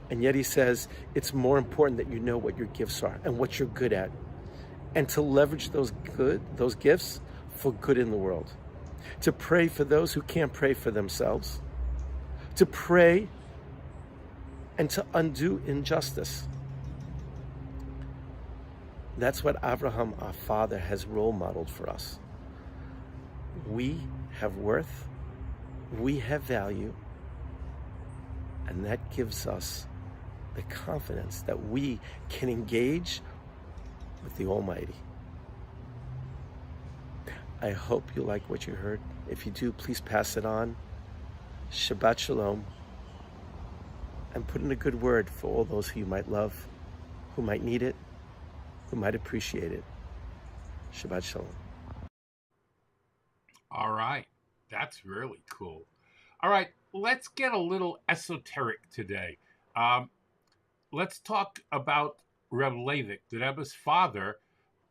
And yet he says it's more important that you know what your gifts are and what you're good at, and to leverage those gifts for good in the world. To pray for those who can't pray for themselves. To pray and to undo injustice. That's what Abraham, our father, has role modeled for us. We have worth, we have value, and that gives us the confidence that we can engage with the Almighty. I hope you like what you heard. If you do, please pass it on. Shabbat Shalom. And put in a good word for all those who you might love, who might need it, who might appreciate it. Shabbat Shalom. All right. That's really cool. All right. Let's get a little esoteric today. Let's talk about Reb Levick, the Rebbe's father,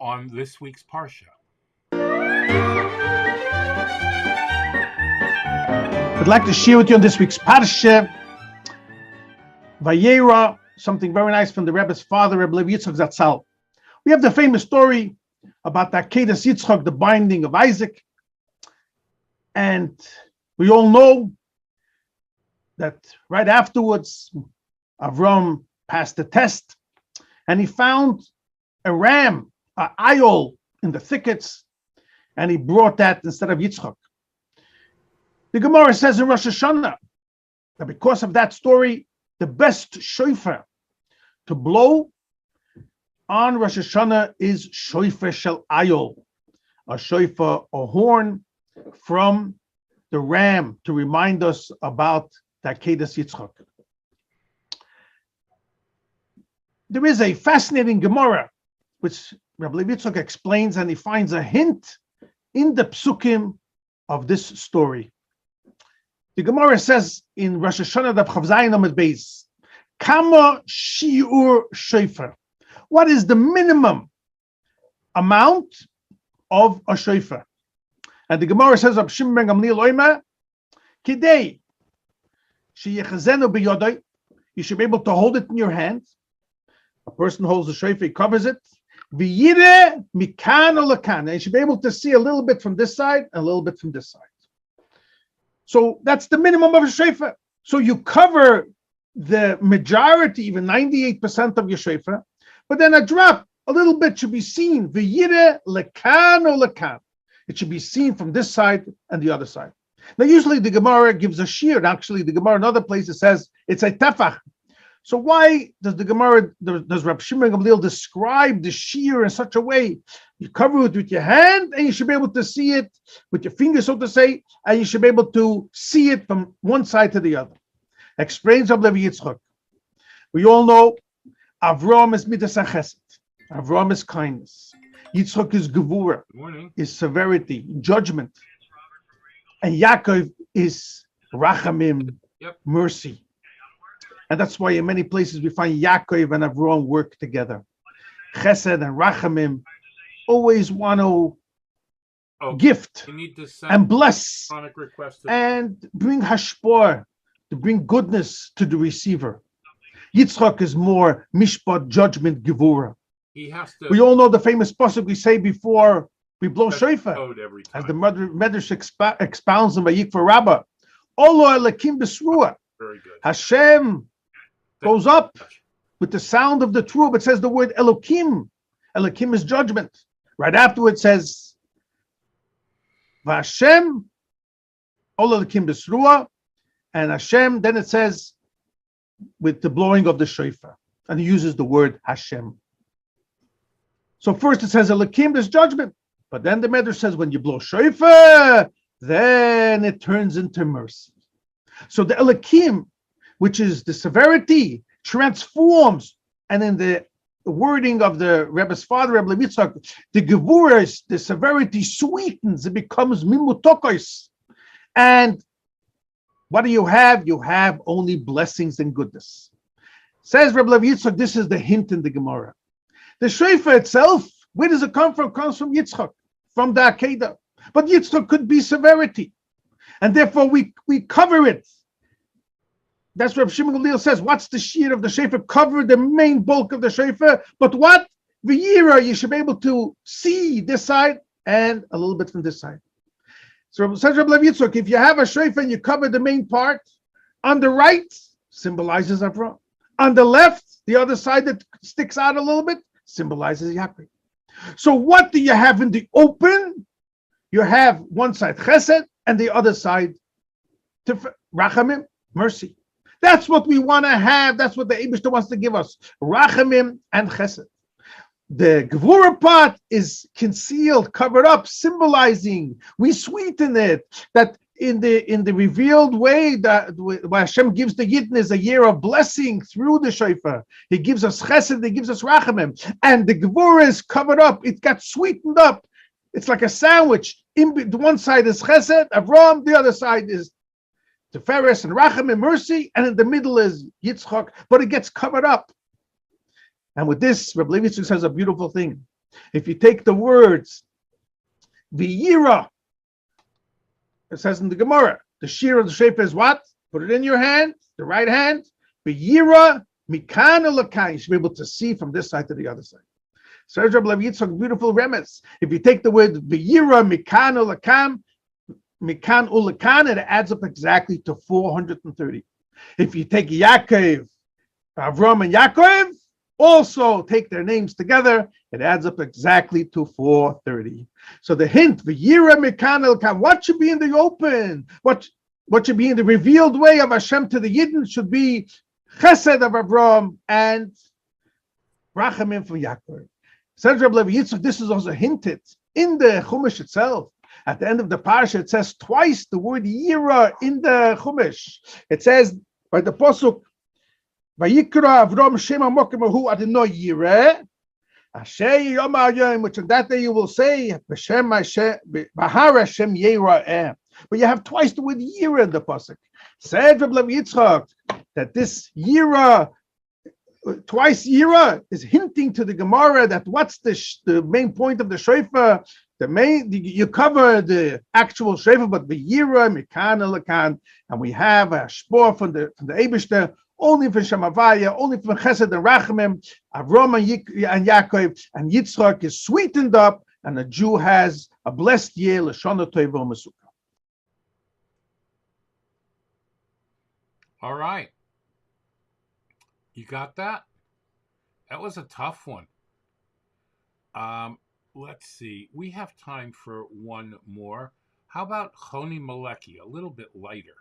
on this week's Parsha. I'd like to share with you on this week's Parsha, Vayera, something very nice from the Rebbe's father, Reb Levi Yitzchak Zatzal. We have the famous story about the Akedas Yitzchak, the binding of Isaac. And we all know that right afterwards, Avram passed the test, and he found a ram, an ayol, in the thickets, and he brought that instead of Yitzchak. The Gemara says in Rosh Hashanah that because of that story, the best shofar to blow on Rosh Hashanah is shofar shel ayol, a shofar, a horn from the ram to remind us about the Akedas Yitzchak. There is a fascinating Gemara which Rabbi Levi Yitzchak explains, and he finds a hint in the psukim of this story. The Gemara says in Rosh Hashanah, the Chavzayin Amud Beis, Kama shiur shofar. What is the minimum amount of a shofar? And the Gemara says, Rab Shimon ben Gamliel Oimer, Kidei sheyechazenu biyodai. You should be able to hold it in your hand. A person holds the shofar, he covers it. V'yireh mikan olakan. And you should be able to see a little bit from this side and a little bit from this side. So that's the minimum of a shofar. So you cover the majority, even 98% of your shofar, but then a drop, a little bit should be seen. V'yireh lekan olakan. It should be seen from this side and the other side. Now, usually the Gemara gives a shear. And actually, the Gemara in other places says it's a tefach. So why does the Gemara, does Rab Shimon Gamliel describe the shear in such a way? You cover it with your hand, and you should be able to see it with your fingers, so to say, and you should be able to see it from one side to the other. Explains Rab Levi Yitzchak. We all know Avram is midas chesed. Avram is kindness. Yitzchak is gevura, is severity, judgment. And Yaakov is rachamim, mercy. And that's why in many places we find Yaakov and Avram work together. Chesed and rachamim always want to gift and bless and bring hashpor to bring goodness to the receiver. Yitzchak is more mishpat, judgment, gevura. He has to. We all know the famous pasuk we say before we blow shofar, every time. as the Medrash expounds in Vayikra Rabbah. Olo Elokim b'sruah. Very good. Hashem goes up with the sound of the trub. It says the word Elokim. Elokim is judgment. Right afterwards it says Vashem Olo Elokim b'sruah, and Hashem. Then it says with the blowing of the shofar, and he uses the word Hashem. So first it says Elokim, there's judgment, but then the Medrash says when you blow shofar, then it turns into mercy. So the Elokim, which is the severity, transforms, and in the wording of the Rebbe's father, Rebbe Yitzchak, the Gevuras, the severity sweetens, it becomes mimutokos. And what do you have? You have only blessings and goodness. Says Rebbe Yitzchak, this is the hint in the Gemara. The shofar itself, where does it come from? It comes from Yitzchak, from the Akedah. But Yitzchak could be severity. And therefore we cover it. That's what Shimon Gamliel says. What's the shear of the shofar? Cover the main bulk of the shofar. But what? V'yira, you should be able to see this side and a little bit from this side. So says Rebbe Yitzchak, if you have a shofar and you cover the main part, on the right symbolizes Avraham. On the left, the other side that sticks out a little bit, symbolizes Yaakov. So what do you have in the open? You have one side chesed and the other side rachamim, mercy. That's what we want to have. That's what the Eibishter wants to give us. Rachamim and chesed. The Gevura part is concealed, covered up, symbolizing. We sweeten it. That in the revealed way that where Hashem gives the Yidden is a year of blessing through the shofar. He gives us chesed, he gives us rachamim. And the Gevura is covered up. It got sweetened up. It's like a sandwich. The one side is chesed, Avram, the other side is Teferes and rachamim, mercy, and in the middle is Yitzchak, but it gets covered up. And with this, Rebbe Yitzchak says a beautiful thing. If you take the words, V'yira, it says in the Gemara, the shear of the shofar is what? Put it in your hand, the right hand. V'yira mikan elakai. You should be able to see from this side to the other side. So Rebbe Yitzchak, beautiful remes. If you take the word V'yira mikan elakam, mikan ulakan, it adds up exactly to 430. If you take Yaakov, Avram and Yaakov, also take their names together, it adds up exactly to 430. So the hint, V'yira mikan elakam, what should be in the open? What should be in the revealed way of Hashem to the Yidden should be chesed of Avram and rachamim from Yaakov. Says Rebbe Yitzchak, this is also hinted in the Chumash itself. At the end of the parsha, it says twice the word Yira in the Chumash. It says by the pasuk, Vayikra Avram Shem HaMokim Ahu Adonai Yireh, Asher Yom HaYom, which on that day you will say, Bahar Hashem Yireh. But you have twice the word Yira in the pasuk. Said Rebbe Yitzchak that this Yira, twice Yira, is hinting to the Gemara that what's the main point of the shofar? You cover the actual shofar, but the Yira mikan elakan, and we have a spore from the Eibishter, only for Shemavaya, only for Chesed and Rachamim, Avram and Yaakov, and Yitzchak is sweetened up, and the Jew has a blessed year, L'shana Tova U'Mesukah. All right. You got that? That was a tough one. Let's see. We have time for one more. How about Choni Maleki? A little bit lighter.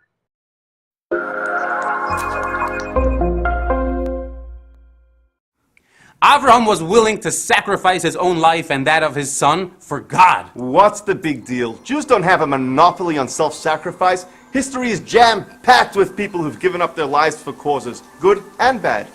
Avraham was willing to sacrifice his own life and that of his son for God. What's the big deal? Jews don't have a monopoly on self-sacrifice. History is jam-packed with people who've given up their lives for causes, good and bad.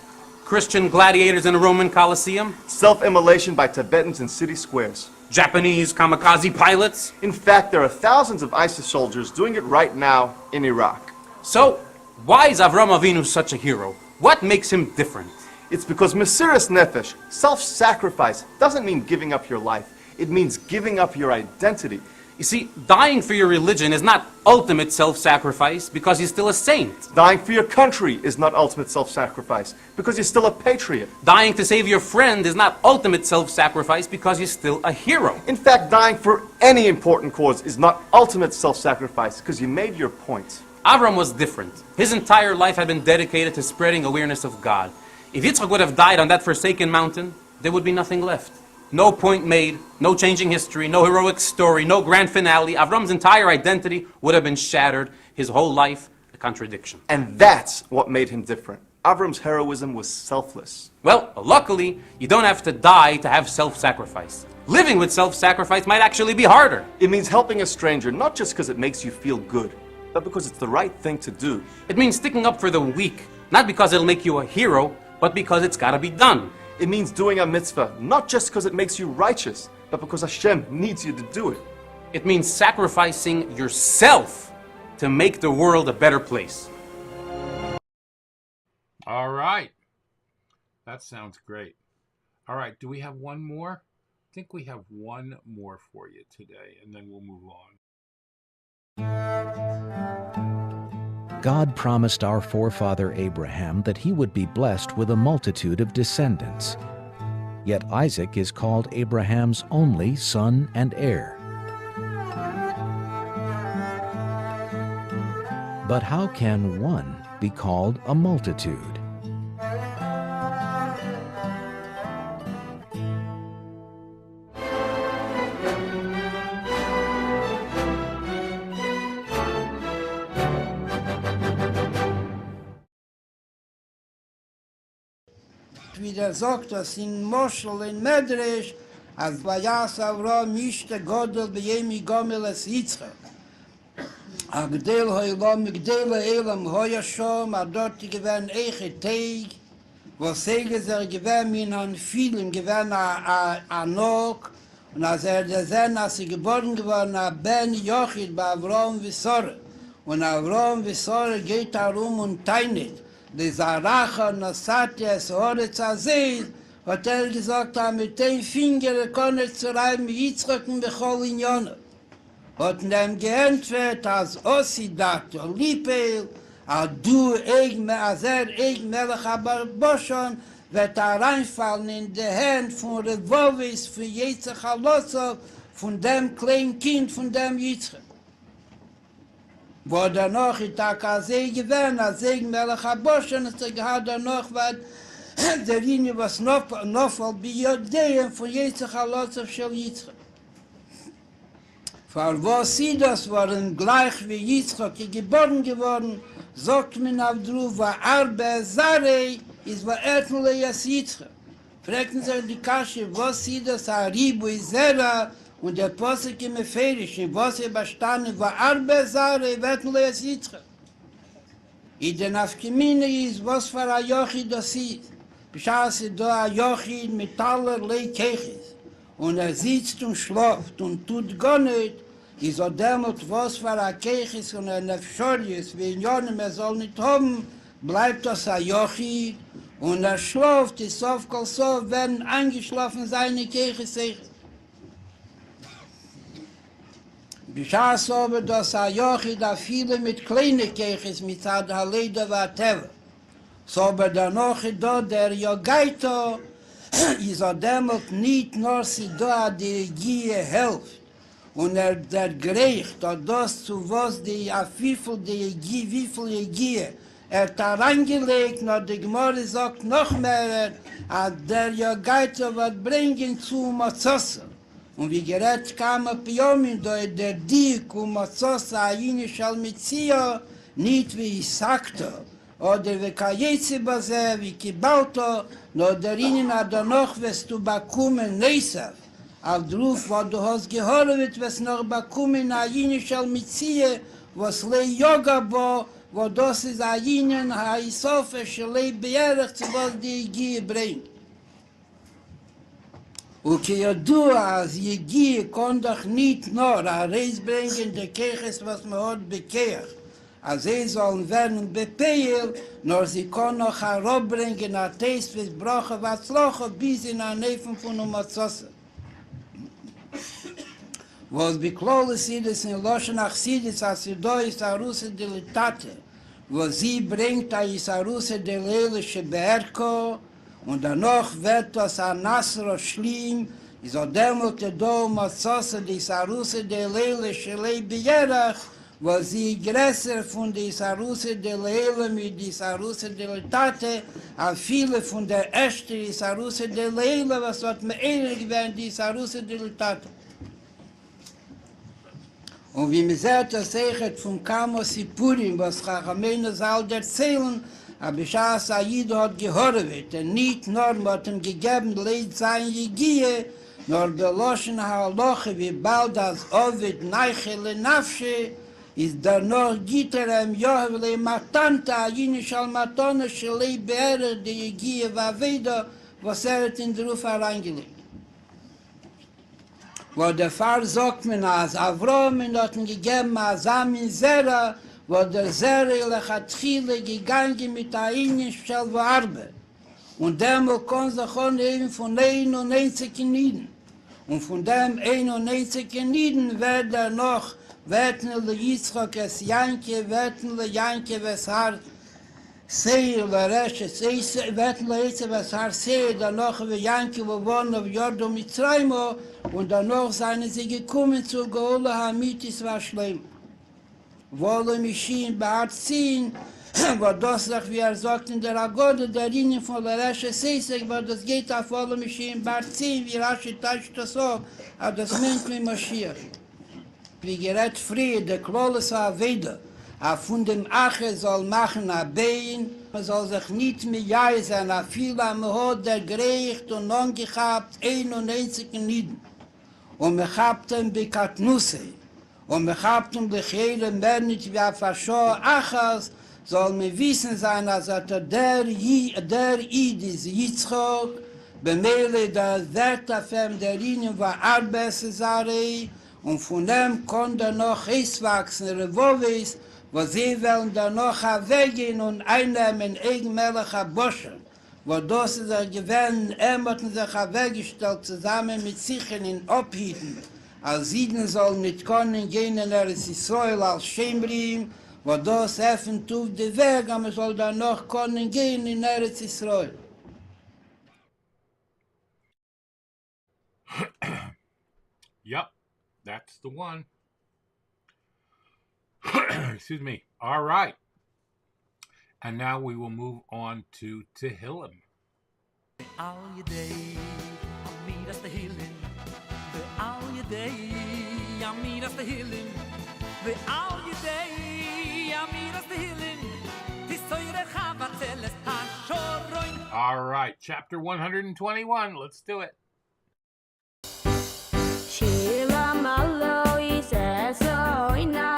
Christian gladiators in a Roman Colosseum. Self-immolation by Tibetans in city squares. Japanese kamikaze pilots. In fact, there are thousands of ISIS soldiers doing it right now in Iraq. So, why is Avram Avinu such a hero? What makes him different? It's because Mesiras Nefesh, self-sacrifice, doesn't mean giving up your life. It means giving up your identity. You see, dying for your religion is not ultimate self-sacrifice because you're still a saint. Dying for your country is not ultimate self-sacrifice because you're still a patriot. Dying to save your friend is not ultimate self-sacrifice because you're still a hero. In fact, dying for any important cause is not ultimate self-sacrifice because you made your point. Avram was different. His entire life had been dedicated to spreading awareness of God. If Yitzchak would have died on that forsaken mountain, there would be nothing left. No point made, no changing history, no heroic story, no grand finale. Avram's entire identity would have been shattered. His whole life, a contradiction. And that's what made him different. Avram's heroism was selfless. Well, luckily, you don't have to die to have self-sacrifice. Living with self-sacrifice might actually be harder. It means helping a stranger, not just because it makes you feel good, but because it's the right thing to do. It means sticking up for the weak, not because it'll make you a hero, but because it's gotta be done. It means doing a mitzvah, not just because it makes you righteous, but because Hashem needs you to do it. It means sacrificing yourself to make the world a better place. All right. That sounds great. All right, do we have one more? I think we have one more for you today, and then we'll move on. God promised our forefather Abraham that he would be blessed with a multitude of descendants. Yet Isaac is called Abraham's only son and heir. But how can one be called a multitude? Wie der sagt das in Moschel, in Medrash, als Vayas Avram mischte Godel b'yemi gomel es Yitzchak. Agdel hoilam, agdel elam hoyashom, dort gewann eiche Teig, wo Seges gewann min an vielen, gewann a Nog, und als der Sehn, als geboren geworden, a Ben Yochid, bei Avram Vissore. Und Avram Vissore geht darum und teinet. Die Zaracha Nosati es Horetz Aziz, hat gesagt, mit dem Finger kann zu reiben, Yitzchak und Bechol Inyone. Hat dem geantwortet, als Osidat, Lipel, du eig Melech Abarboshon, wird reinfallen in die Hand von Revolvis für Yitzchak Halosov, von dem kleinen Kind, von dem Yitzchak. Wo danach in Takasee gewähnt, als Melech Aboschen, es gehad danach, weil der Linie was Nofel bei Jodäen von Yitzchak Halosov shel Yitzchak. Weil wo sie das waren, gleich wie Yitzchak geboren geworden, sagt man auf Druf, war Arbe Zarei, ist war Erdmule Jas Yitzchak. Fragten sich die Kasche, wo sie das Aribu Zera, und der Posek im Eferisch, in was bestanden war Arbe Zarei, Erdmule Jas Yitzchak. In den Afkemine ist, was für ein Jochid das ist. Beschaße da ein Jochid mit allerlei Kechis. Und sitzt und schläft und tut gar nicht, ist auch damit, was für ein Kechis und ein Nefschorius, wie in Jönem soll nicht haben, bleibt das ein Jochid und schläft, ist auf Kolsov, werden eingeschlafen seine Kechis. Beschaß aber, dass ein Jochid auch viele mit kleinen Kechis, mit der Leder war Teva. So aber danach dort der Jogaito, is a demot nicht nur sie da die Gie helft. Und der Gericht, das zu was die a wieviel die Gie, da reingelegt, nur die Gmorre sagt noch mehr, der Jogaito wird bringen zu Mazossa. Und wie gerät kam Piomin, der Dik und Mazossa, Ayini Shalmitzio, nicht wie ich sagte, oder wie Kajezi Baze, wie Kibalto, no darin noch wirst du bekommen Neisaf. Auf Druf, wo du hast gehört, wirst noch bekommen Ayini Shalmitzio, was lei Yoga bo, wo das ist Ayinen Haisofe, schlei Beerech, zu was die Gie bringt. Und kiyodua, als die Gie kann doch nicht nur a Reis bringen, der Keches, was man hat bekehrt. Als sie sollen werden bepeilt, nur sie können noch herabbringen, a Teis bis Bracha, was Locha, bis in a Nefen von Umatzosse. was beklole Sidis in Loschen Achsidis Asido Isaruse Delitate, wo sie bringt a Isaruse Delelische Berko, und danach wird das a Nasro schlimm, is a demolte do Matzose die Isaruse Delelische Leibierach, wo sie größer von der Isaruse Delele mit der Isaruse Delitate, a viele von der erste Isaruse Delele, was hat mir ähnlich gewesen, die Isaruse Delitate. Und wie mir sagt, das Eichet von Kamo Sipurim, was Chachamene soll erzählen, aber Bishas Ayido hat gehorvet, nicht nur hat ihm gegeben, leid sein Jegie, nur beloschen Haloche, wie bald das Ovid Neichele Nafshe, ist da noch Gitter im Johevle Matanta, Ayini Shalmatone, Shalei Beere, die Jegie war wieder, was hat in den Ruf hereingelegt. Wo der Fall sagt man, als Avrom hat ihn gegeben, als Amin Zera, wo der Zera lechatchile gegangen mit der Ingen Shalva Arbe. Und dem kann sich auch eben von 91 Nieden. Und von dem 91 Nieden wird noch Werten le Yitzchak es Yanke, Werten le Yanke Veshar Seir le Reshe, Werten le Yitzchak Veshar Seir, danach wie Yanke bewohnen auf Jordo Mitzraymo, und danach seien sie gekommen zu Geole Hamitis war schlimm. Wolle Mishin behat ziehen, wo das sagt, wie sagt in der Agode, der Linie von der Reshe Seisek, wo das geht auf Wolle Mishin behat ziehen, wie Rashi tauscht das so, aber das meint mit Mashiach. Wie gerät früher, der Kloles war wieder, von dem Ache soll machen a Bein, man soll sich nicht mehr jahe sein, a viel am Hod, der gerecht und non gehabt, 91 Nieden. Und wir habten Bekatnusse, und wir habten Bechere mehr nicht wie a Fascho Achas, soll mir wissen sein, als der Idis Yitzchok, bemele der Wertafem der Linien war Arbesesarei, und von dem konnte noch Eiswachsen, Revolvis, wo sie wollen dann noch weggehen und einnehmen Eigenmelech Boschen, wo das ist gewähnt, hatten sich weggestellt zusammen mit Sichen in Obhieten, als Sieden sollen nicht können gehen in Eretz Israel als Schemrim, wo das öffnet auf den Weg, aber soll dann noch können gehen in Eretz Israel. Yep. That's the one. Excuse me. All right. And now we will move on to Tehillim. Al Yedei, Amidas Tehillim. Al Yedei, Amidas Tehillim. Al Yedei, Amidas Tehillim. Tisoyre Chavatzeles HaShoroin. All right. Chapter 121. Let's do it. Shila Maloi says so in I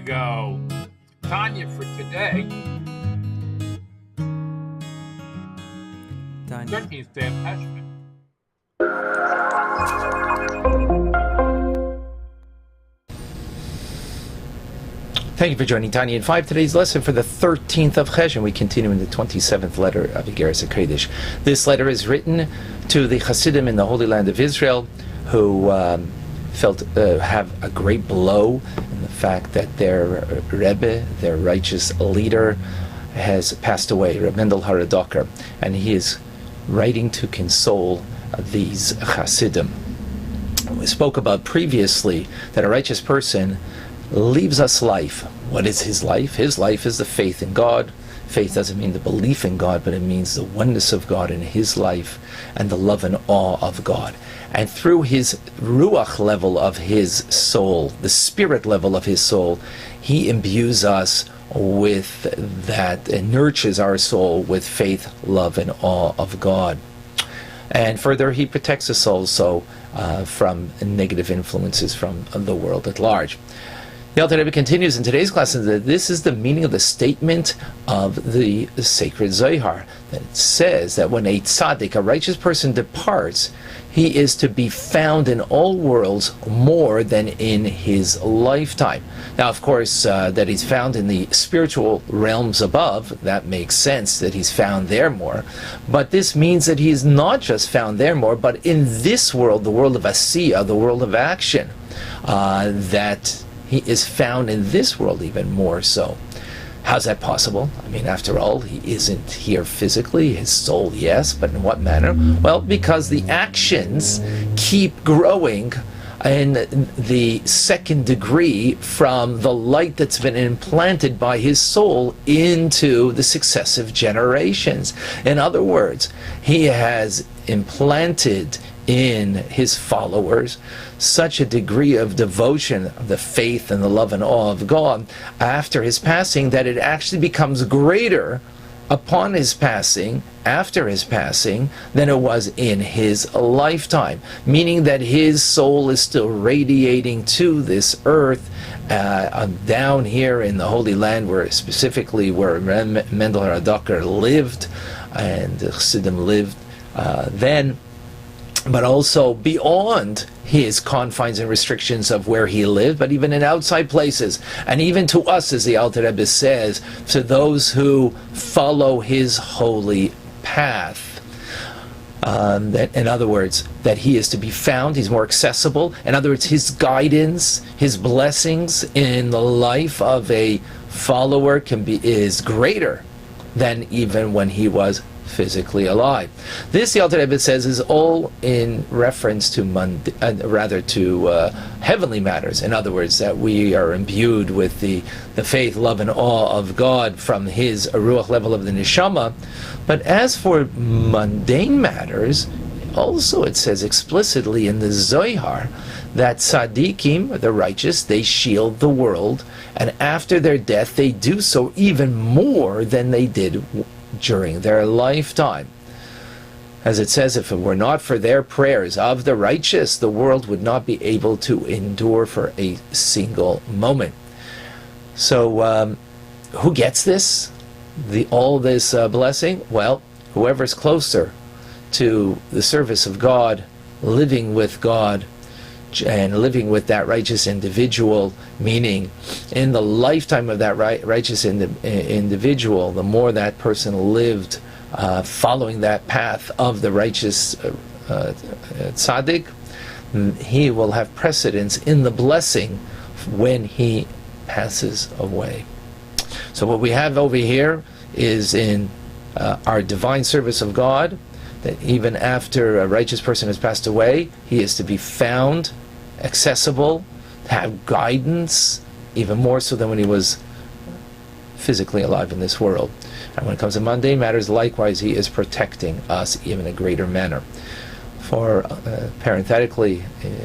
Go. Tanya for today. Tanya. 13th day of Heshvan. Thank you for joining Tanya in 5. Today's lesson for the 13th of Cheshvan. We continue in the 27th letter of Igeres HaKodesh. This letter is written to the Hasidim in the Holy Land of Israel who felt have a great blow in the fact that their Rebbe, their righteous leader, has passed away, Reb Mendel Haradoker, and he is writing to console these Hasidim. We spoke about previously that a righteous person leaves us life. What is his life? His life is the faith in God. Faith doesn't mean the belief in God, but it means the oneness of God in his life and the love and awe of God. And through his ruach level of his soul, the spirit level of his soul, he imbues us with that and nurtures our soul with faith, love, and awe of God. And further, he protects us also from negative influences from the world at large. The Alter Rebbe continues in today's class that this is the meaning of the statement of the sacred Zohar, that it says that when a tzaddik, a righteous person, departs, he is to be found in all worlds more than in his lifetime. Now, of course, that he's found in the spiritual realms above, that makes sense that he's found there more. But this means that he's not just found there more, but in this world, the world of Asiyah, the world of action, that he is found in this world even more so. How's that possible? I mean, after all, he isn't here physically. His soul, yes, but in what manner? Well, because the actions keep growing in the second degree from the light that's been implanted by his soul into the successive generations. In other words, he has implanted in his followers such a degree of devotion, of the faith and the love and awe of God after his passing, that it actually becomes greater upon his passing, after his passing, than it was in his lifetime. Meaning that his soul is still radiating to this earth, down here in the Holy Land, where specifically where Mendel Haradoker lived, and the Chassidim lived then, but also beyond his confines and restrictions of where he lived, but even in outside places. And even to us, as the Alter Rebbe says, to those who follow his holy path. In other words, that he is to be found, he's more accessible. In other words, his guidance, his blessings in the life of a follower is greater than even when he was physically alive. This, the Alter Rebbe says, is all in reference to heavenly matters. In other words, that we are imbued with the faith, love, and awe of God from his ruach level of the neshama. But as for mundane matters, also it says explicitly in the Zohar that tzaddikim, the righteous, they shield the world, and after their death they do so even more than they did during their lifetime. As it says, if it were not for their prayers of the righteous, the world would not be able to endure for a single moment. So who gets this? All this blessing? Well, whoever's closer to the service of God, living with God, and living with that righteous individual, meaning in the lifetime of that righteous individual, the more that person lived following that path of the righteous tzaddik, he will have precedence in the blessing when he passes away. So what we have over here is in our divine service of God, that even after a righteous person has passed away, he is to be found, accessible, to have guidance, even more so than when he was physically alive in this world. And when it comes to mundane matters, likewise, he is protecting us even in a greater manner. For parenthetically, in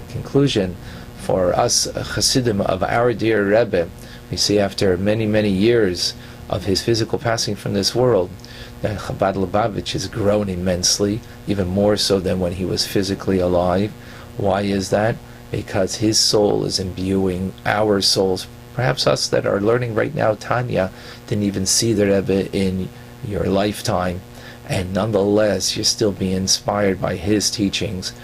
conclusion, for us Chassidim of our dear Rebbe, we see after many, many years of his physical passing from this world, that Chabad Lubavitch has grown immensely, even more so than when he was physically alive. Why is that? Because his soul is imbuing our souls. Perhaps us that are learning right now Tanya didn't even see the Rebbe in your lifetime, and nonetheless you're still being inspired by his teachings,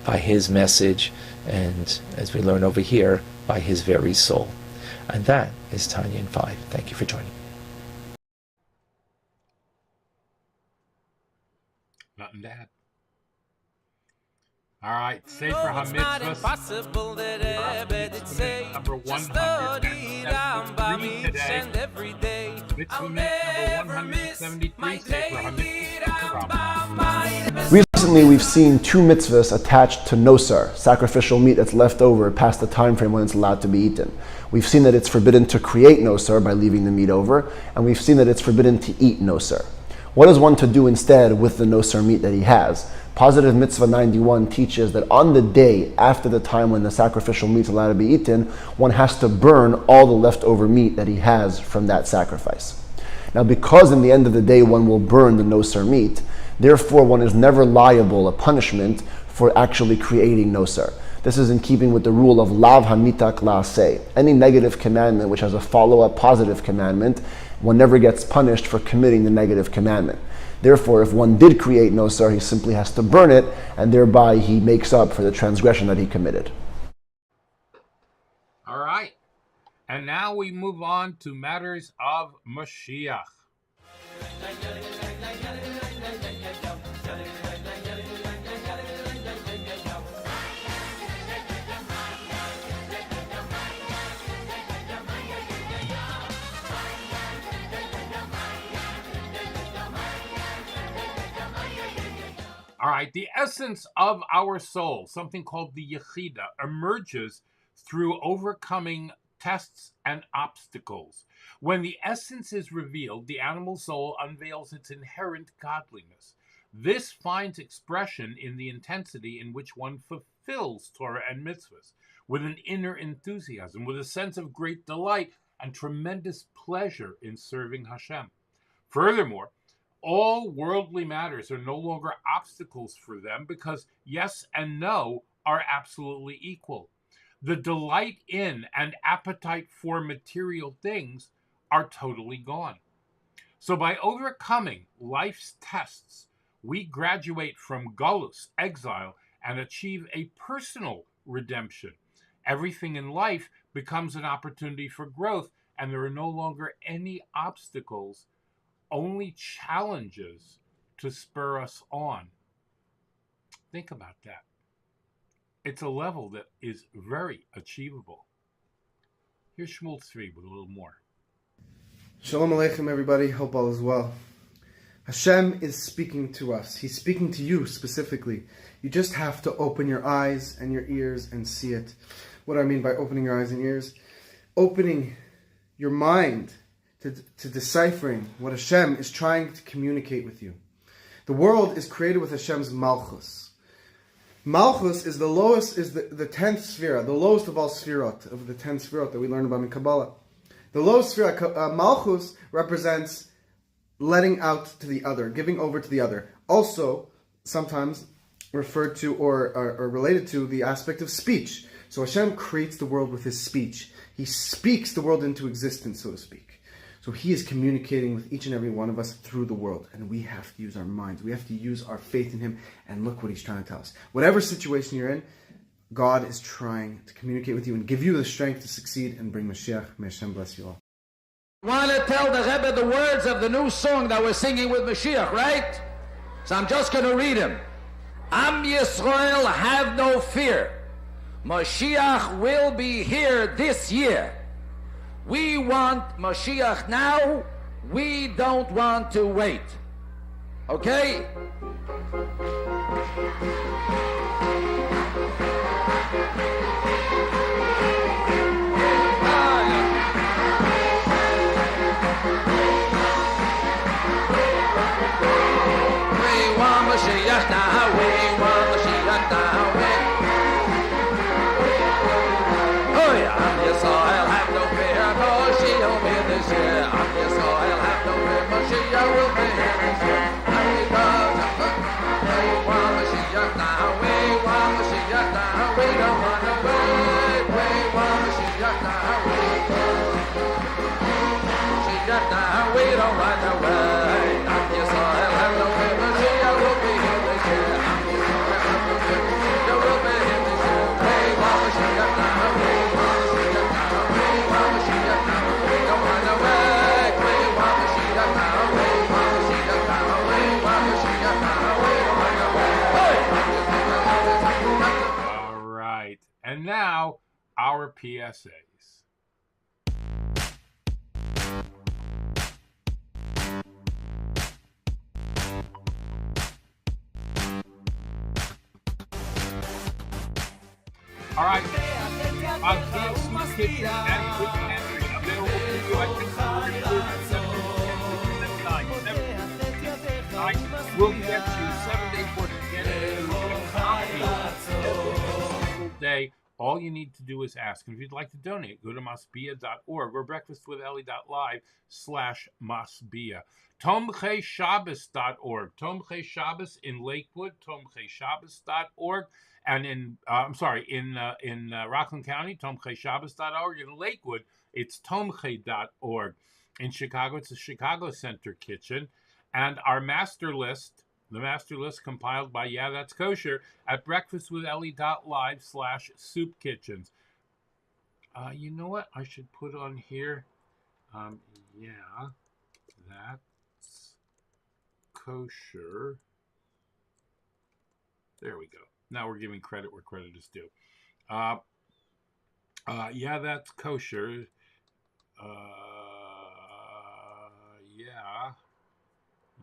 by his message, and as we learn over here, by his very soul. And that is Tanya in 5. Thank you for joining. Nothing to add. All right, Sefer HaMitzvahs. Number 173 today. Mitzvah number 173, Sefer HaMitzvahs. Recently, we've seen two mitzvahs attached to nosar, sacrificial meat that's left over past the time frame when it's allowed to be eaten. We've seen that it's forbidden to create nosar by leaving the meat over, and we've seen that it's forbidden to eat nosar. What is one to do instead with the nosar meat that he has? Positive Mitzvah 91 teaches that on the day after the time when the sacrificial meat is allowed to be eaten, one has to burn all the leftover meat that he has from that sacrifice. Now, because in the end of the day one will burn the nosar meat, therefore one is never liable, a punishment, for actually creating nosar. This is in keeping with the rule of lav hamitak la'aseh. Any negative commandment which has a follow-up positive commandment, one never gets punished for committing the negative commandment. Therefore, if one did create nosar, he simply has to burn it, and thereby he makes up for the transgression that he committed. All right. And now we move on to matters of Mashiach. All right, the essence of our soul, something called the Yechida, emerges through overcoming tests and obstacles. When the essence is revealed, the animal soul unveils its inherent godliness. This finds expression in the intensity in which one fulfills Torah and mitzvahs, with an inner enthusiasm, with a sense of great delight and tremendous pleasure in serving Hashem. Furthermore, all worldly matters are no longer obstacles for them because yes and no are absolutely equal. The delight in and appetite for material things are totally gone. So by overcoming life's tests, we graduate from galus, exile, and achieve a personal redemption. Everything in life becomes an opportunity for growth, and there are no longer any obstacles, only challenges to spur us on. Think about that. It's a level that is very achievable. Here's Shmuel Tzvi with a little more. Shalom Aleichem, everybody. Hope all is well. Hashem is speaking to us. He's speaking to you specifically. You just have to open your eyes and your ears and see it. What do I mean by opening your eyes and ears? Opening your mind to deciphering what Hashem is trying to communicate with you. The world is created with Hashem's Malchus. Malchus is the lowest, is the 10th sphera, the lowest of all sphirot, of the 10 sphirot that we learn about in Kabbalah. The lowest sphera, Malchus, represents letting out to the other, giving over to the other. Also, sometimes referred to or related to the aspect of speech. So Hashem creates the world with His speech. He speaks the world into existence, so to speak. So He is communicating with each and every one of us through the world. And we have to use our minds. We have to use our faith in Him. And look what He's trying to tell us. Whatever situation you're in, God is trying to communicate with you and give you the strength to succeed and bring Mashiach. May Hashem bless you all. I want to tell the Rebbe the words of the new song that we're singing with Mashiach, right? So I'm just going to read him. Am Yisrael, have no fear. Mashiach will be here this year. We want Mashiach now. We don't want to wait. Okay? We want Mashiach now. We want Mashiach now. Oh yeah, I'm Yisrael, have no fear. Mashiach will be this year. I'm Yisrael, have no fear. Mashiach will be here this year. We want Mashiach now. And now, our PSAs. All right. Soup Kitchen and Quick Pantry available to you at 647 We'll get you 7-day course to get it every day. All you need to do is ask. And if you'd like to donate, go to masbia.org or breakfastwithelli.live/masbia. Tomcheshabbos.org. Tomchei Shabbos in Lakewood, tomcheshabbos.org. And in Rockland County, tomcheshabbos.org. In Lakewood, it's tomche.org. In Chicago, it's the Chicago Center Kitchen. And our master list, the master list compiled by Yeah, That's Kosher at breakfastwithelli.live/soup kitchens. You know what I should put on here? Yeah, that's kosher. There we go. Now we're giving credit where credit is due. Yeah, that's kosher.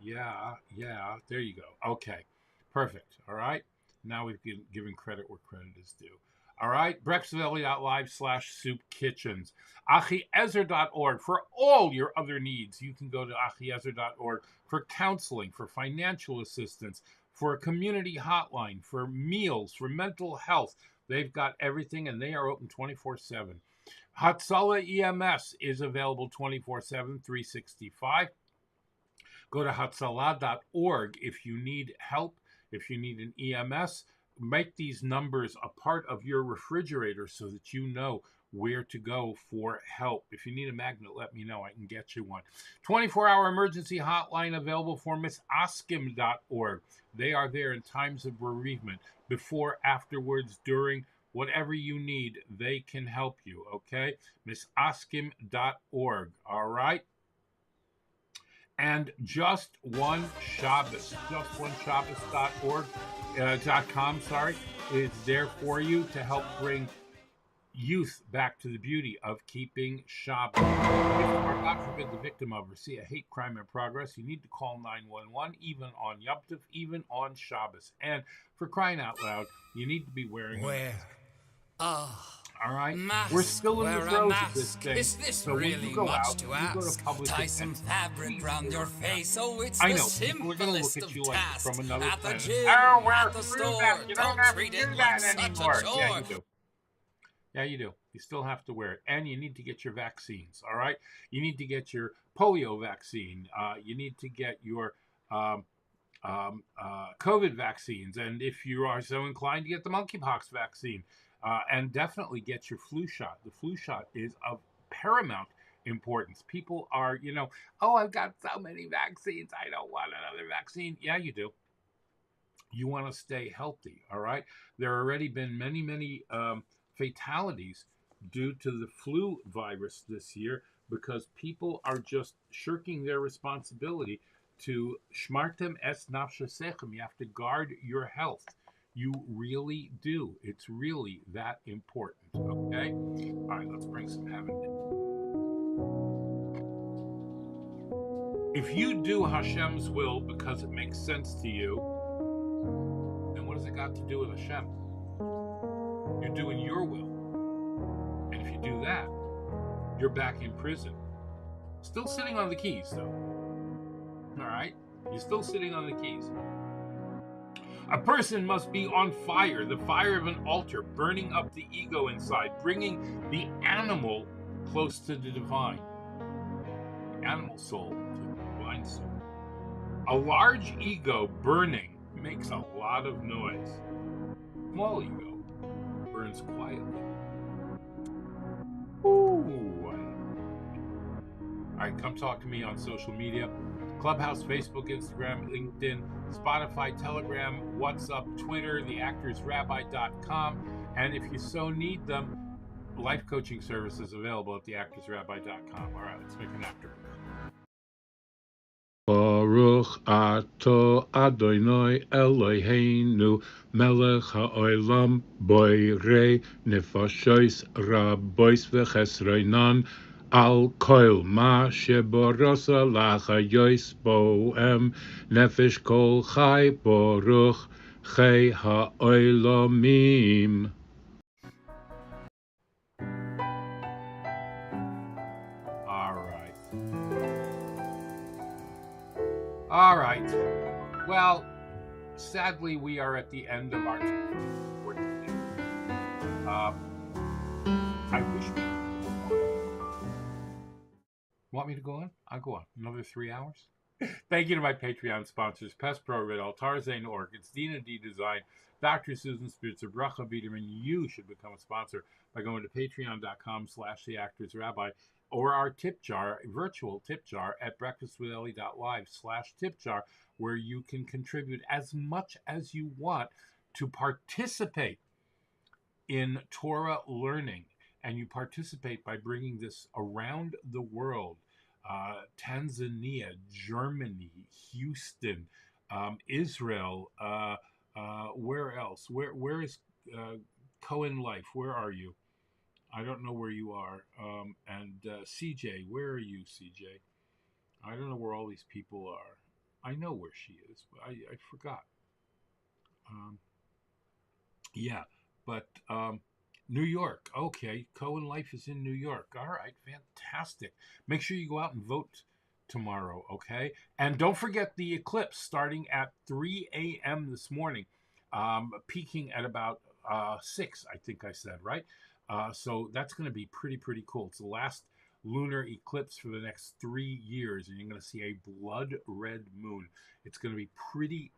Yeah. There you go. Okay. Perfect. All right. Now we've given credit where credit is due. All right. breakfastwithelli.live/soup kitchens. achiezer.org for all your other needs. You can go to achiezer.org for counseling, for financial assistance, for a community hotline, for meals, for mental health. They've got everything, and they are open 24/7. Hatzalah EMS is available 24/7, 365. Go to hatzalah.org if you need help, if you need an EMS. Make these numbers a part of your refrigerator so that you know where to go for help. If you need a magnet, let me know. I can get you one. 24-hour emergency hotline available for missaskim.org. They are there in times of bereavement, before, afterwards, during, whatever you need, they can help you, okay? missaskim.org, all right? And Just One Shabbos, JustOneShabbos.com, is there for you to help bring youth back to the beauty of keeping Shabbos. If you are, God forbid, the victim of or see a hate crime in progress, you need to call 911, even on Yom Tov, even on Shabbos. And for crying out loud, you need to be wearing a mask. All right, we're still in the throes of this thing. Is this so really when you go much out, to you ask? go to public Tie some fabric round your face. Oh, it's I the know, people are going to look simplest at you of like tasks. from another At the planet. gym, Oh, we're at the through store. that. You don't have treat to it do like that such anymore. a chore. Yeah, you do. Yeah, you do. You still have to wear it. And you need to get your vaccines, all right? You need to get your polio vaccine. You need to get your COVID vaccines. And if you are so inclined to get the monkeypox vaccine, and definitely get your flu shot. The flu shot is of paramount importance. People are, oh, I've got so many vaccines. I don't want another vaccine. Yeah, you do. You want to stay healthy, all right? There have already been many, many fatalities due to the flu virus this year because people are just shirking their responsibility to shmartem es nafshesechem. You have to guard your health. You really do. It's really that important, okay? All right, let's bring some heaven in. If you do Hashem's will because it makes sense to you, then what has it got to do with Hashem? You're doing your will. And if you do that, you're back in prison. Still sitting on the keys, though. All right? You're still sitting on the keys. A person must be on fire, the fire of an altar, burning up the ego inside, bringing the animal close to the divine. The animal soul to the divine soul. A large ego burning makes a lot of noise. Small ego burns quietly. Ooh. All right, come talk to me on social media. Clubhouse, Facebook, Instagram, LinkedIn, Spotify, Telegram, WhatsApp, Twitter, theactorsrabbi.com, and if you so need them, life coaching services available at theactorsrabbi.com. All right, let's make an after. Baruch ato Adonai Eloheinu melech ha'olam boirei nefashos rabois v'chesronan al kol ma sheborosa lachayos boem nefesh kol chai Baruch chai ha'olamim. All right. Well, sadly, we are at the end of our for today. I wish we want me to go on? I'll go on. Another 3 hours? Thank you to my Patreon sponsors, Pest Pro, Red Tarzan Orchids, Dina D Design, Dr. Susan Spitzer, Bracha, Biederman. You should become a sponsor by going to patreon.com/theactorsrabbi or our tip jar, virtual tip jar at breakfastwithelli.live/tip jar, where you can contribute as much as you want to participate in Torah learning. And you participate by bringing this around the world. Tanzania, Germany, Houston, Israel, where else? Where is Cohen Life? Where are you? I don't know where you are. And CJ, where are you, CJ? I don't know where all these people are. I know where she is, but I forgot. Yeah, but New York. Okay, Cohen Life is in New York. All right, fantastic. Make sure you go out and vote tomorrow, okay? And don't forget the eclipse starting at 3 a.m. this morning, peaking at about 6, I think I said, right? So that's going to be pretty cool. It's the last lunar eclipse for the next 3 years, and you're going to see a blood red moon. It's going to be pretty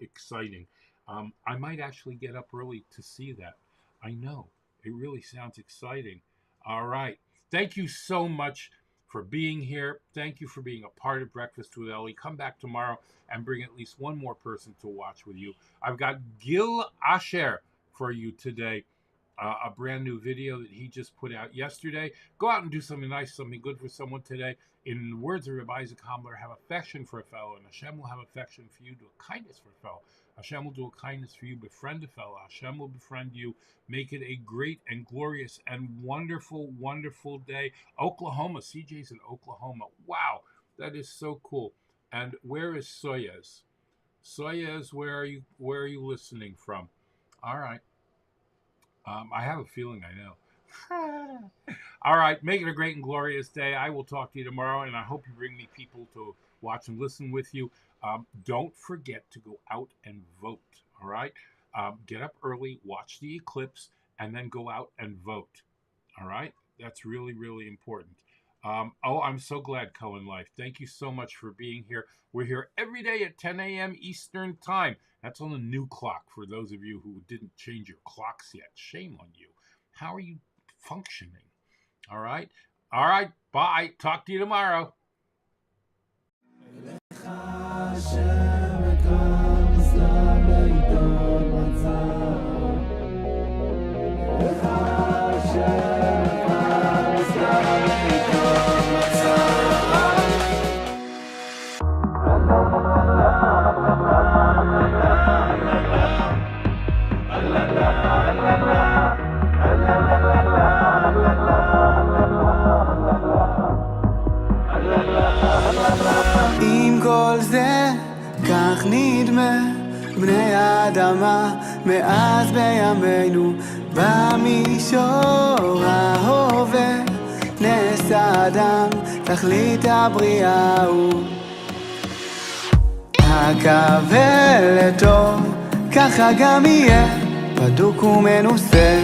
exciting. I might actually get up early to see that. I know. It really sounds exciting. All right. Thank you so much for being here. Thank you for being a part of Breakfast with Elli. Come back tomorrow and bring at least one more person to watch with you. I've got Gil Asher for you today. A brand new video that he just put out yesterday. Go out and do something nice, something good for someone today. In the words of Rabbi Isaac Hamler, have affection for a fellow, and Hashem will have affection for you. Do a kindness for a fellow. Hashem will do a kindness for you. Befriend a fellow. Hashem will befriend you. Make it a great and glorious and wonderful day. Oklahoma. CJ's in Oklahoma. Wow, that is so cool. And where is Soyez? Soyez, where are you listening from? All right. I have a feeling I know. All right, make it a great and glorious day. I will talk to you tomorrow, and I hope you bring me people to watch and listen with you. Don't forget to go out and vote, all right? Get up early, watch the eclipse, and then go out and vote, all right? That's really important. I'm so glad, Cohen Life. Thank you so much for being here. We're here every day at 10 a.m. Eastern Time. That's on the new clock for those of you who didn't change your clocks yet. Shame on you. How are you functioning? All right? All right, bye. Talk to you tomorrow. עם כל זה, כך נדמה בני האדמה מאז בימינו במישור ההווה נעשה אדם תכלית הבריאה הוא הקווה לטוב ככה גם יהיה בדוק ומנוסה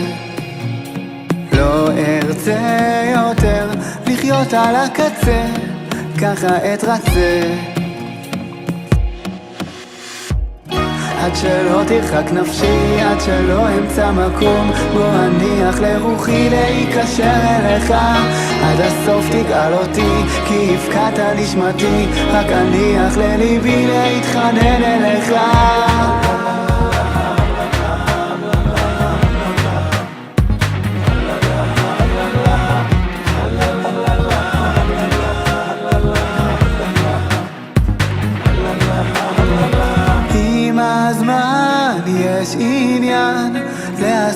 לא ארצה יותר לחיות על הקצה ככה אתרצה עד שלא תרחק נפשי, עד שלא אמצא מקום בו אניח לרוחי להיקשר אליך עד הסוף תגאל אותי, כי הפקעת נשמתי רק אניח לליבי להתחנן אליך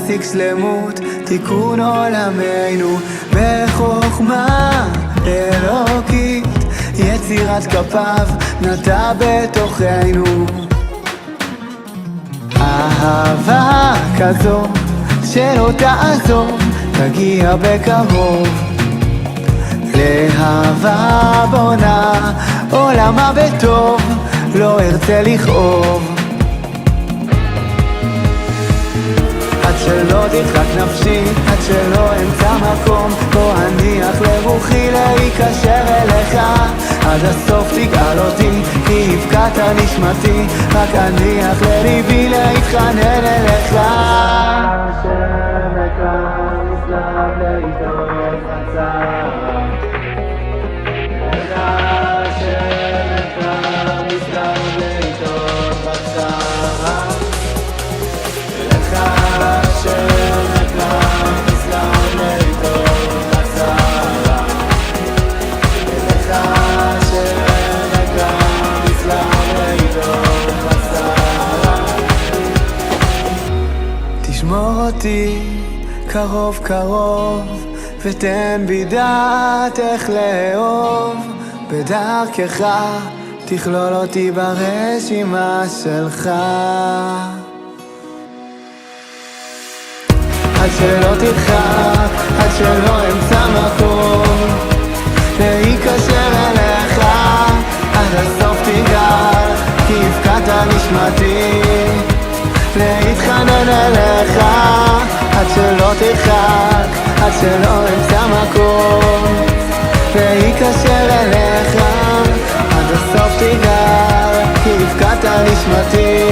להשיג שלמות, תיקון עולמנו בחוכמה אלוקית, יצירת כפיו נטע בתוכנו. אהבה כזו שלא תעזוב, תגיע בקרוב. להבה בונה עולמה בטוב, לא ארצה לכאוב. עד שלא תרחק נפשי, עד שלא אמצא מקום, בוא אניח לרוחי להיקשר אליך. עד הסוף תגאל אותי, כי הבקעת נשמתי, רק אניח לליבי להתחנן אליך. השם יקר נסלח לאיתו חצר, השם יקר נסלח לאיתו חצר, השם יקר נסלח לאיתו חצר, השם יקר נסלח לאיתו חצר. תשמור אותי קרוב קרוב, ותן בי דעת איך לאהוב. בדרכך תכלול אותי ברשימה שלך. עד שלא תרחק, עד שלא אמצא מקום להיקשר אליך. עד הסוף תגאל, כי הבקעת נשמתי להתחנן אליך. עד שלא תרחק, עד שלא אמצא מקום להיקשר אליך. עד הסוף תגאל, כי הבקעת נשמתי